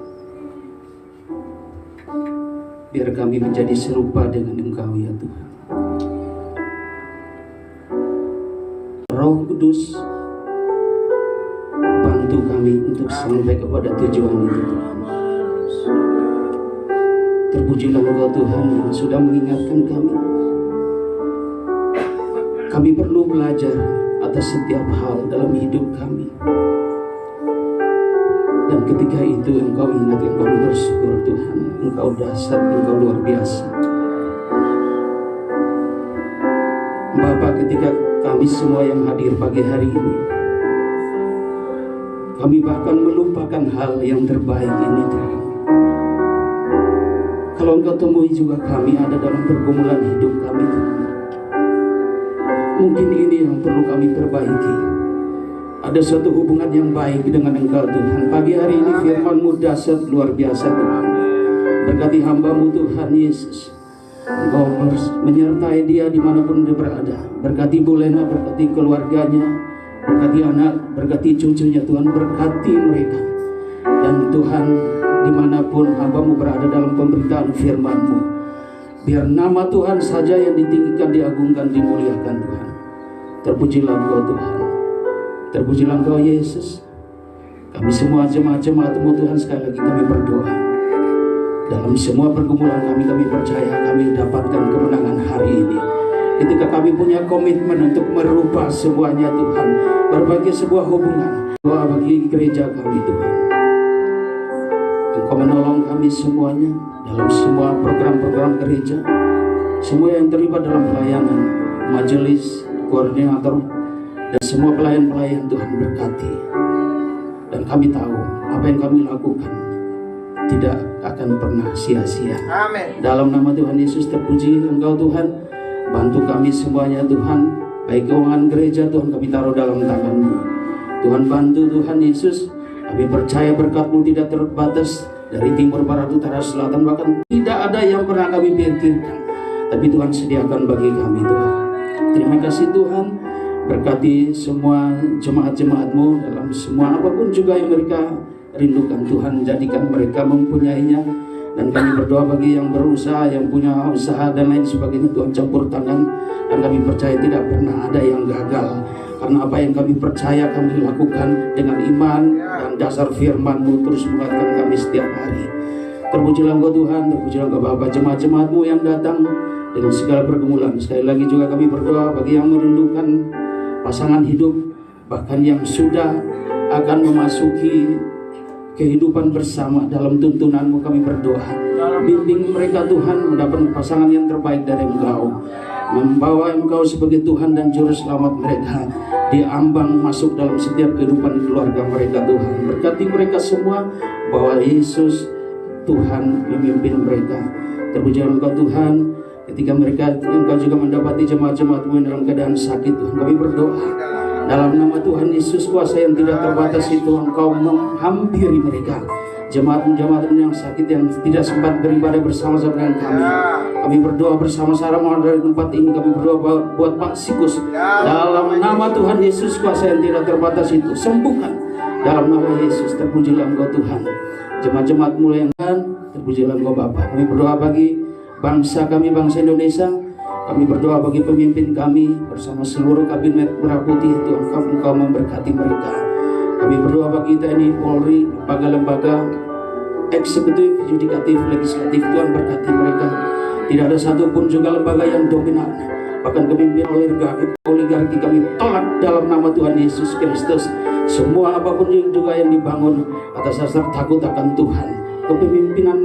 Biar kami menjadi serupa dengan Engkau ya Tuhan. Roh Kudus, bantu kami untuk sampai kepada tujuan itu Tuhan. Terpujilah Engkau Tuhan yang sudah mengingatkan kami. Kami perlu belajar atas setiap hal dalam hidup kami. Dan ketika itu Engkau ingatkan kami bersyukur Tuhan. Engkau dahsyat, Engkau luar biasa. Bapa, ketika kami semua yang hadir pagi hari ini, kami bahkan melupakan hal yang terbaik ini Tuhan. Kalau Engkau temui juga kami ada dalam pergumulan hidup kami Tuhan. Mungkin ini yang perlu kami perbaiki. Ada suatu hubungan yang baik dengan Engkau Tuhan. Pagi hari ini firman-Mu dahsyat luar biasa Tuhan. Berkati hamba-Mu Tuhan Yesus. Engkau menyertai dia dimanapun dia berada. Berkati Bu Lena, berkati keluarganya, berkati anak, berkati cucunya Tuhan. Berkati mereka. Dan Tuhan, dimanapun hamba-Mu berada dalam pemberitaan firman-Mu, biar nama Tuhan saja yang ditinggikan, diagungkan, dimuliakan Tuhan. Terpujilah Engkau Tuhan. Terpujilah Engkau Yesus. Kami semua jemaat-jemaat-Mu Tuhan, sekali lagi kami berdoa. Dalam semua pergumulan kami percaya kami dapatkan kemenangan hari ini. Ketika kami punya komitmen untuk merubah semuanya Tuhan, berbagi sebuah hubungan. Doa bagi gereja kami Tuhan. Engkau menolong kami semuanya dalam semua program-program gereja, semua yang terlibat dalam pelayanan, majelis, koordinator, dan semua pelayan-pelayan Tuhan berkati. Dan kami tahu apa yang kami lakukan tidak akan pernah sia-sia. Amin. Dalam nama Tuhan Yesus terpuji Engkau Tuhan. Bantu kami semuanya Tuhan. Baik keuangan gereja Tuhan kami taruh dalam tangan-Mu. Tuhan bantu Tuhan Yesus. Kami percaya berkat-Mu tidak terbatas. Dari timur, barat, utara, selatan, bahkan tidak ada yang pernah kami pikirkan. Tapi Tuhan sediakan bagi kami Tuhan. Terima kasih Tuhan. Berkati semua jemaat-jemaat-Mu dalam semua apapun juga yang mereka rindukan Tuhan. Jadikan mereka mempunyainya. Dan kami berdoa bagi yang berusaha, yang punya usaha dan lain sebagainya Tuhan campur tangan. Dan kami percaya tidak pernah ada yang gagal. Karena apa yang kami percaya kami lakukan dengan iman dan dasar firman-Mu terus menguatkan kami setiap hari. Terpujilah Engkau Tuhan, terpujilah Engkau Bapa, jemaat-jemaat-Mu yang datang dengan segala pergumulan. Sekali lagi juga kami berdoa bagi yang merindukan pasangan hidup, bahkan yang sudah akan memasuki kehidupan bersama dalam tuntunan-Mu kami berdoa. Bimbing mereka Tuhan mendapat pasangan yang terbaik dari Engkau. Membawa Engkau sebagai Tuhan dan Juru Selamat mereka. Diambang masuk dalam setiap kehidupan keluarga mereka Tuhan. Berkati mereka semua bahwa Yesus Tuhan memimpin mereka. Terpujilah Engkau Tuhan. Ketika mereka Engkau juga mendapati jemaat-jemaat-Mu dalam keadaan sakit Tuhan, kami berdoa. Dalam nama Tuhan Yesus, kuasa yang tidak terbatas itu Engkau menghampiri mereka. Jemaat-jemaat yang sakit yang tidak sempat beribadah bersama-sama dengan kami. Kami berdoa bersama-sama dari tempat ini. Kami berdoa buat Pak Sikus. Dalam nama Tuhan Yesus, kuasa yang tidak terbatas itu sembuhkan. Dalam nama Yesus, terpujilah Engkau Tuhan. Jemaat-jemaat-Mu yang terpujilah Engkau Bapa. Kami berdoa bagi bangsa kami, bangsa Indonesia. Kami berdoa bagi pemimpin kami bersama seluruh kabinet merah putih. Tuhan Engkau memberkati mereka. Kami berdoa bagi TNI, Polri, lembaga-lembaga eksekutif, yudikatif, legislatif. Tuhan berkati mereka. Tidak ada satupun juga lembaga yang dominan. Bahkan kepimpinan oligarki kami tolak dalam nama Tuhan Yesus Kristus. Semua apapun juga yang dibangun atas dasar takut akan Tuhan. Kepemimpinan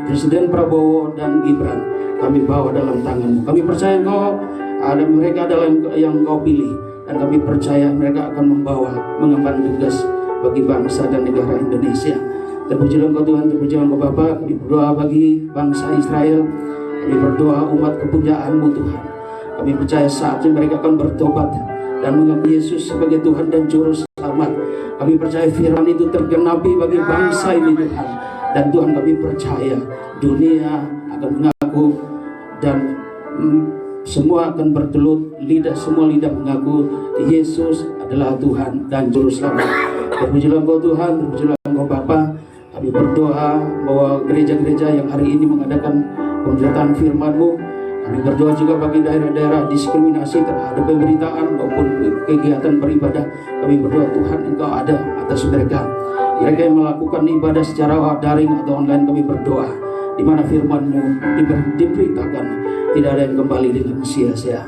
Presiden Prabowo dan Gibran kami bawa dalam tangan-Mu. Kami percaya Engkau ada mereka adalah yang Engkau pilih. Dan kami percaya mereka akan mengemban tugas bagi bangsa dan negara Indonesia. Terpujilah Engkau Tuhan, terpujilah Engkau Bapa. Kami berdoa bagi bangsa Israel. Kami berdoa umat kepujaan-Mu Tuhan. Kami percaya saatnya mereka akan bertobat dan mengaku Yesus sebagai Tuhan dan Juru Selamat. Kami percaya firman itu tergenapi bagi bangsa ini Tuhan. Dan Tuhan, kami percaya dunia akan mengaku dan semua akan bertelut, semua lidah mengaku Yesus adalah Tuhan dan Juru Selamat. Terpujilah Engkau Tuhan, terpujilah Engkau Bapa. Kami berdoa bahwa gereja-gereja yang hari ini mengadakan pemberitaan firman-Mu, kami berdoa juga bagi daerah-daerah diskriminasi terhadap pemberitaan maupun kegiatan beribadah. Kami berdoa Tuhan, Engkau ada atas mereka. Mereka yang melakukan ibadah secara daring atau online, kami berdoa di mana firman-Mu diberitakan, tidak ada yang kembali dengan sia-sia.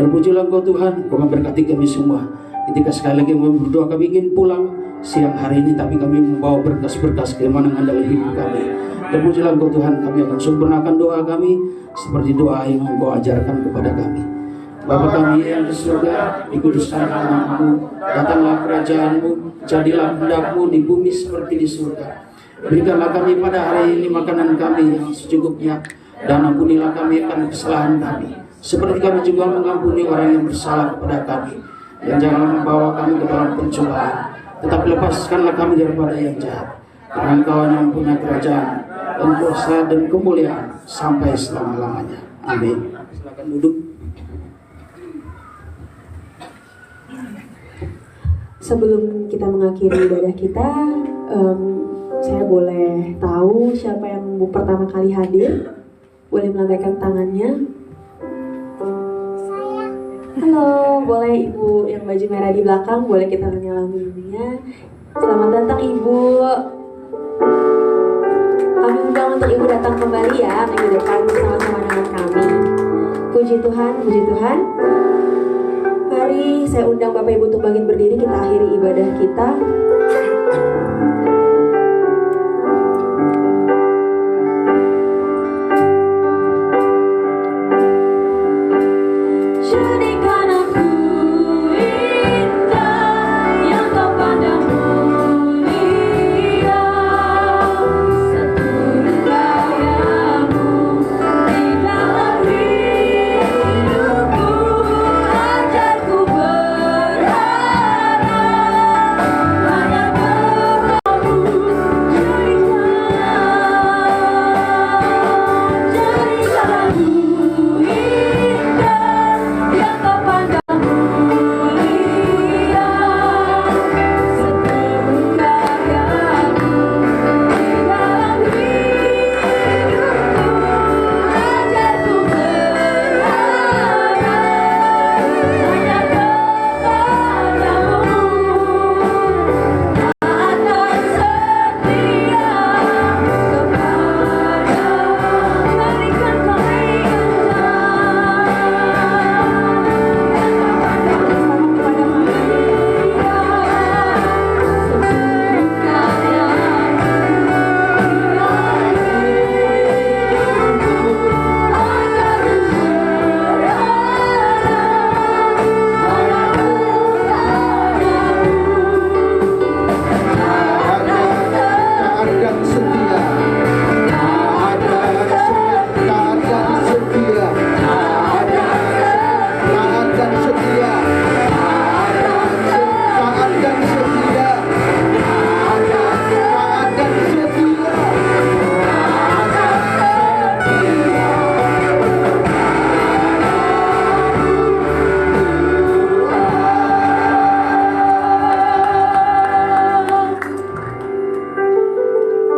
Terpujilah Engkau Tuhan, Engkau memberkati kami semua. Ketika sekali lagi kami berdoa, kami ingin pulang siang hari ini, tapi kami membawa berkas-berkas kemenangan dalam hidup kami. Terpujilah Engkau Tuhan, kami akan sempurnakan doa kami seperti doa yang Engkau ajarkan kepada kami. Bapa kami yang di surga, dikuduskan nama-Mu, datanglah kerajaan-Mu, jadilah kehendak-Mu di bumi seperti di surga. Berikanlah kami pada hari ini makanan kami yang secukupnya, dan ampunilah kami akan kesalahan kami, seperti kami juga mengampuni orang yang bersalah kepada kami. Dan jangan membawa kami ke dalam pencobaan, tetapi lepaskanlah kami daripada yang jahat. Karena Engkau yang punya kerajaan dan kuasa dan kemuliaan sampai selama-lamanya. Amin. Silakan duduk. Sebelum kita mengakhiri ibadah kita, saya boleh tahu siapa yang pertama kali hadir? Boleh melambaikan tangannya. Halo, boleh Ibu yang baju merah di belakang, boleh kita menyalakan dulunya. Selamat datang Ibu. Kami undang untuk Ibu datang kembali ya minggu depan bersama-sama dengan kami. Puji Tuhan, puji Tuhan. Mari saya undang Bapak Ibu untuk bangkit berdiri, kita akhiri ibadah kita.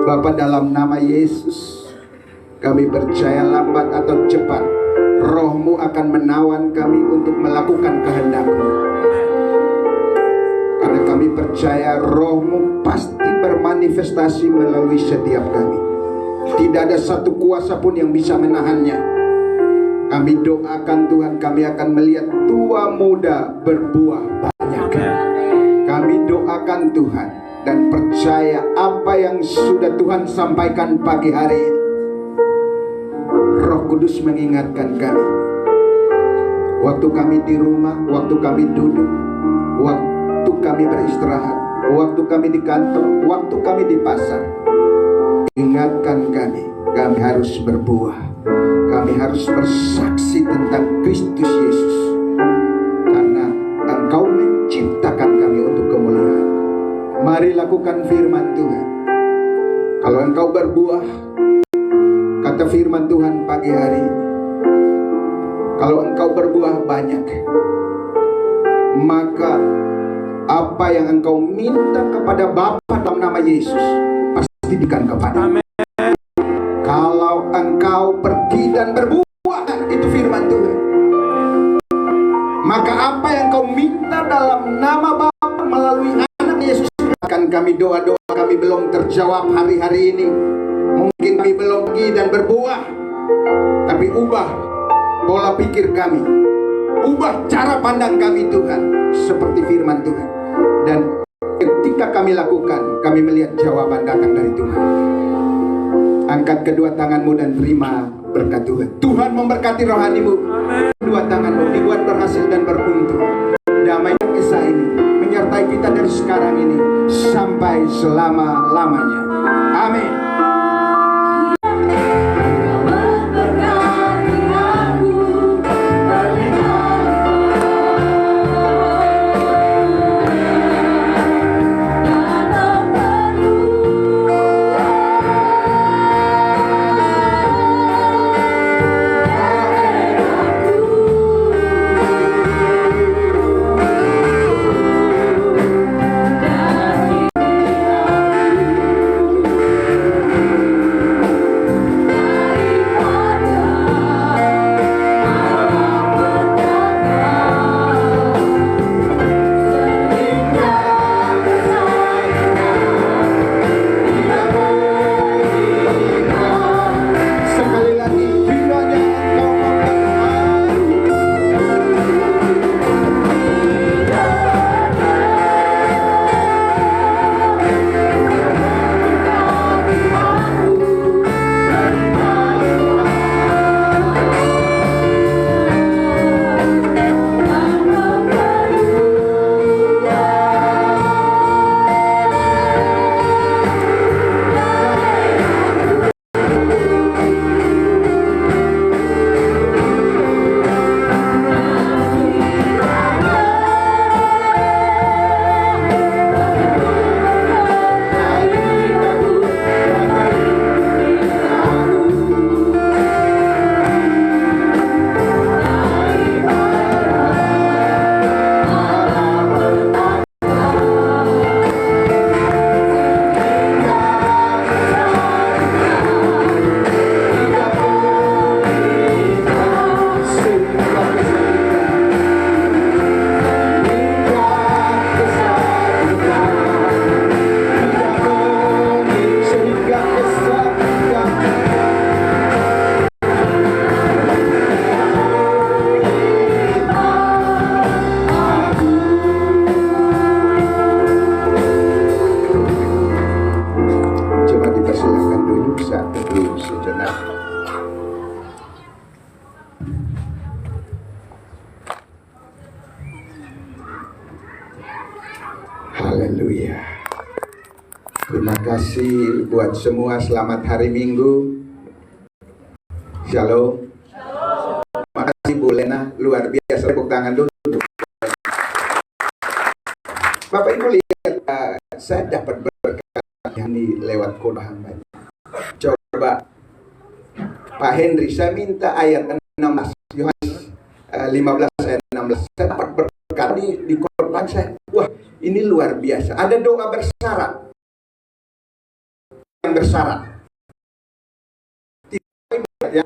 Bapa, dalam nama Yesus, kami percaya lambat atau cepat Roh-Mu akan menawan kami untuk melakukan kehendak-Mu. Karena kami percaya Roh-Mu pasti bermanifestasi melalui setiap kami. Tidak ada satu kuasa pun yang bisa menahannya. Kami doakan Tuhan, kami akan melihat tua muda berbuah banyak. Kami doakan Tuhan dan percaya apa yang sudah Tuhan sampaikan pagi hari ini. Roh Kudus mengingatkan kami. Waktu kami di rumah, waktu kami duduk, waktu kami beristirahat, waktu kami di kantor, waktu kami di pasar. Ingatkan kami harus berbuah. Kami harus bersaksi tentang Kristus Yesus. Karena Engkau menciptakan kami untuk kemuliaan. Mari lakukan firman Tuhan. Kalau engkau berbuah, kata firman Tuhan pagi hari, kalau engkau berbuah banyak, maka apa yang engkau minta kepada Bapa dalam nama Yesus pasti diberikan kepada. Kalau engkau pergi dan berbuah, itu firman Tuhan, maka apa yang engkau minta dalam nama Bapa melalui anak Yesus, akan kami doa-doa kami belum terjawab hari-hari ini. Mungkin kami belum pergi dan berbuah, tapi ubah pola pikir kami, ubah cara pandang kami Tuhan, seperti firman Tuhan. Dan ketika kami lakukan, kami melihat jawaban datang dari Tuhan. Angkat kedua tanganmu dan terima berkat Tuhan. Tuhan memberkati rohanimu. Kedua tanganmu dibuat berhasil dan beruntung. Damai kisah ini menyertai kita dari sekarang ini sampai selama-lamanya. Amin. Haleluya. Terima kasih buat semua, selamat hari Minggu. Shalom. Terima kasih Bu Lena, luar biasa, tepuk tangan dulu. Bapak Ibu lihat, saya dapat berkat ini lewat khotbah hambanya. Coba Pak Henry, saya minta ayat 16, Yohanes 15 ayat 16. Saya dapat berkat di khotbah saya. Wah, ini luar biasa. Ada doa bersyarat. Yang bersyarat. Ya.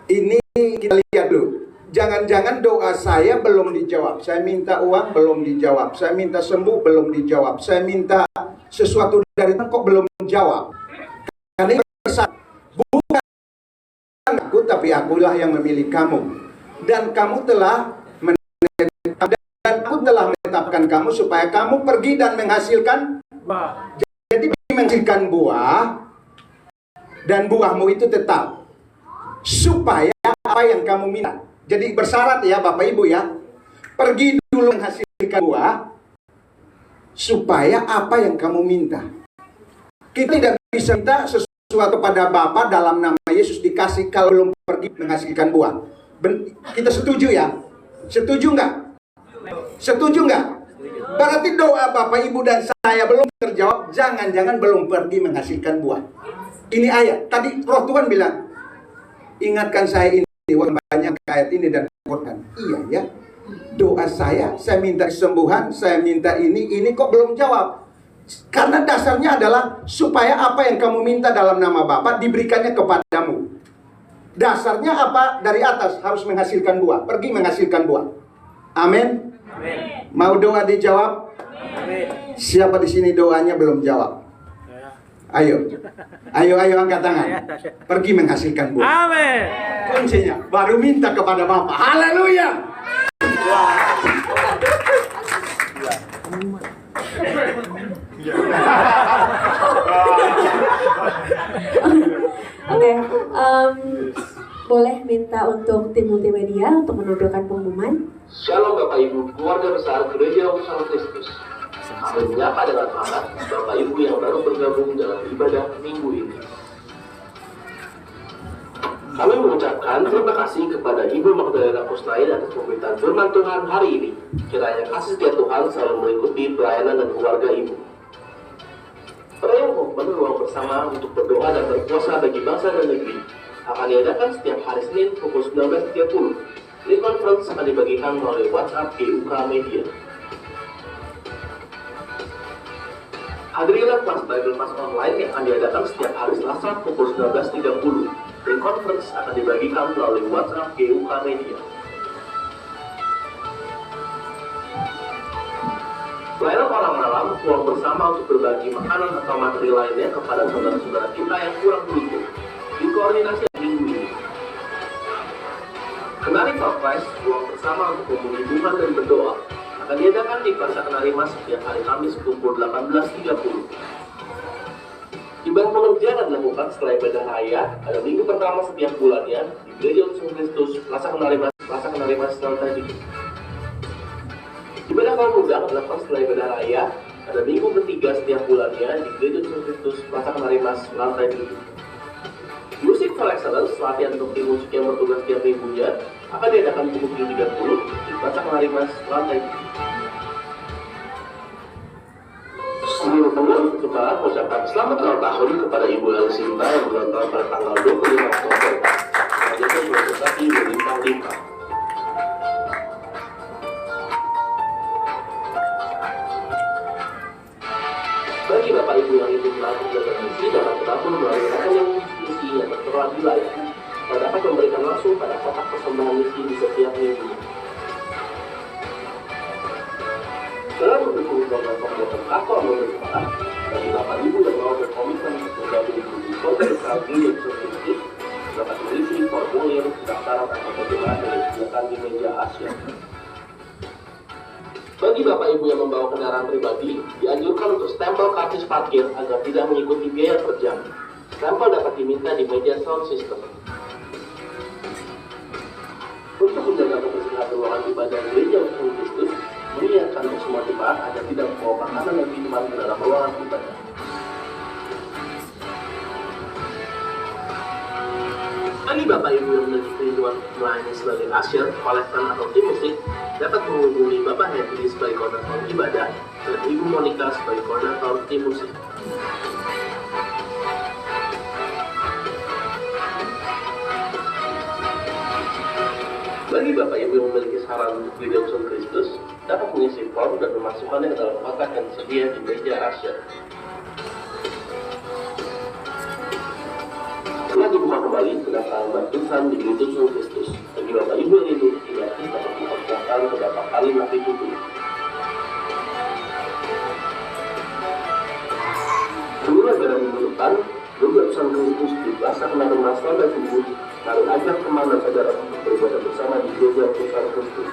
Ini kita lihat dulu. Jangan-jangan doa saya belum dijawab. Saya minta uang belum dijawab. Saya minta sembuh belum dijawab. Saya minta sesuatu dari Tuhan kok belum dijawab. Karena ini bersyarat. Bukan aku, tapi akulah yang memilih kamu. Dan kamu telah menetapkan kamu supaya kamu pergi dan menghasilkan. Jadi menghasilkan buah, dan buahmu itu tetap, supaya apa yang kamu minta. Jadi bersyarat ya Bapak Ibu ya, pergi dulu menghasilkan buah, supaya apa yang kamu minta. Kita tidak bisa minta sesuatu pada Bapa dalam nama Yesus dikasih kalau belum pergi menghasilkan buah. Kita setuju ya? Setuju nggak? Setuju nggak? Berarti doa Bapak Ibu dan saya belum terjawab, jangan-jangan belum pergi menghasilkan buah. Ini ayat, tadi Roh Tuhan bilang, ingatkan saya ini, banyak ayat ini dan Quran. Iya ya, doa saya minta kesembuhan, saya minta ini kok belum jawab. Karena dasarnya adalah supaya apa yang kamu minta dalam nama Bapa diberikannya kepadamu. Dasarnya apa? Dari atas harus menghasilkan buah, pergi menghasilkan buah. Amin. Mau doa dijawab? Siapa di sini doanya belum jawab? Ayo angkat tangan. Pergi menghasilkan buah. Amin. Kuncinya baru minta kepada Bapa. Haleluya. Oke, boleh minta untuk tim multimedia untuk menampilkan pengumuman. Shalom Bapak Ibu, keluarga besar Gereja Utusan Kristus. Kami menyapa dengan hangat Bapak Ibu yang baru bergabung dalam ibadah minggu ini. Kami mengucapkan terima kasih kepada Ibu Magdalena Kusnain atas pemberitaan firman Tuhan hari ini. Kiranya kasih setia Tuhan selalu mengikuti pelayanan dan keluarga Ibu. Perayaan Momen Ruang Bersama untuk berdoa dan berpuasa bagi bangsa dan negeri akan diadakan setiap hari Senin pukul 19.30. Link conference akan dibagikan melalui WhatsApp GUK Media. Hadirilah kelas Bible Class online yang akan diadakan setiap hari Selasa pukul 19.30. Link conference akan dibagikan melalui WhatsApp GUK Media. Pelayanan orang malam ruang bersama untuk berbagi makanan atau materi lainnya kepada saudara-saudara kita yang kurang beruntung. Dikoordinasi minggu ini. Kenari Surprise, ruang bersama untuk memenuhi Tuhan dan berdoa, akan diadakan di Plaza Kenari Mas setiap hari Kamis pukul 18.30. Ibadah pengertian akan dilakukan setelah ibadah raya pada minggu pertama setiap bulannya di Gereja Utusan Kristus, Plaza Kenari Mas, lantai 7. Ibadah kaum muda akan dilakukan setelah ibadah raya pada minggu ketiga setiap bulannya di Gereja Utusan Kristus, Plaza Kenari Mas, lantai 7. Music for Excellence, latihan untuk tim musik yang bertugas setiap minggunya, akan diadakan pukul 7.30 di Plaza Kenari Mas, lantai 7. Seluruh pengurus pertukaran mengucapkan selamat ulang tahun kepada Ibu Elsinta yang berulang tahun pada tanggal 25 Oktober. Selanjutnya berprestasi berlimpah-limpah. Bagi Bapak Ibu yang ingin melakukan kegiatan misi dapat bergabung melalui rekening misi yang tertera di layar, dapat memberikan langsung pada kotak persembahan misi di setiap minggu. Dalam mendukung program pembuatan kartu anggota jemaat, bagi Bapak Ibu yang mau berkomitmen untuk bergabung di keluarga besar Gereja Utusan Kristus, dapat mengisi formulir pendaftaran anggota jemaat yang disediakan di meja Asia. Bagi Bapak Ibu yang membawa kendaraan pribadi, dianjurkan untuk stempel karcis parkir agar tidak mengikuti biaya per jam. Stempel dapat diminta di meja sound system. Untuk menjaga kebersihan ruangan ibadah Gereja Utusan Kristus, mengingatkan untuk semua jemaat agar tidak membawa makanan dan minuman ke dalam ruangan ibadah. Bagi Bapak Ibu yang memiliki kerinduan melayani sebagai usher, kolektor atau tim musik, dapat menghubungi Bapak Henry sebagai koordinator ibadah dan Ibu Monica sebagai koordinator tim musik. Bagi Bapak Ibu yang memiliki saran untuk Gereja Utusan Kristus, dapat mengisi form dan memasukkannya ke dalam kotak yang tersedia di meja usher. Setelah dibuka kembali, pendaftaran baptisan di Gereja Utusan Kristus. Bagi Bapak Ibu yang rindu gratis dapat mempersiapkan beberapa kali nafi tubuh. Seluruh ajaran minggu depan, Gereja Utusan Kristus di Plaza Kenari Mas lantai 7, lalu ajak teman dan saudara untuk beribadah bersama di Gereja Utusan Kristus.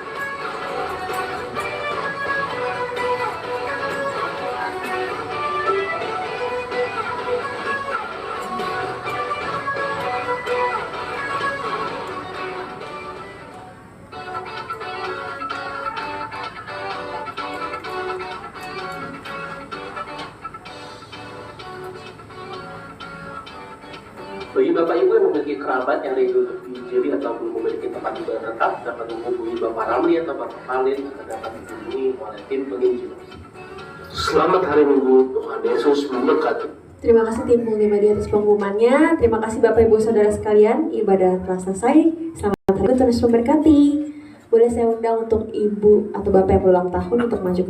Bagi Bapak Ibu yang memiliki kerabat yang rindu untuk diinjili atau belum memiliki tempat ibadah tetap, dapat menghubungi Bapak Ramli atau Bapak Palin akan dapat dihubungi oleh tim penginjil. Selamat hari Minggu, Tuhan Yesus memberkati. Terima kasih tim multimedia atas pengumumannya. Terima kasih Bapak Ibu Saudara sekalian. Ibadah telah selesai. Selamat hari Minggu, Tuhan Yesus memberkati. Boleh saya undang untuk Ibu atau Bapak yang berulang tahun untuk maju ke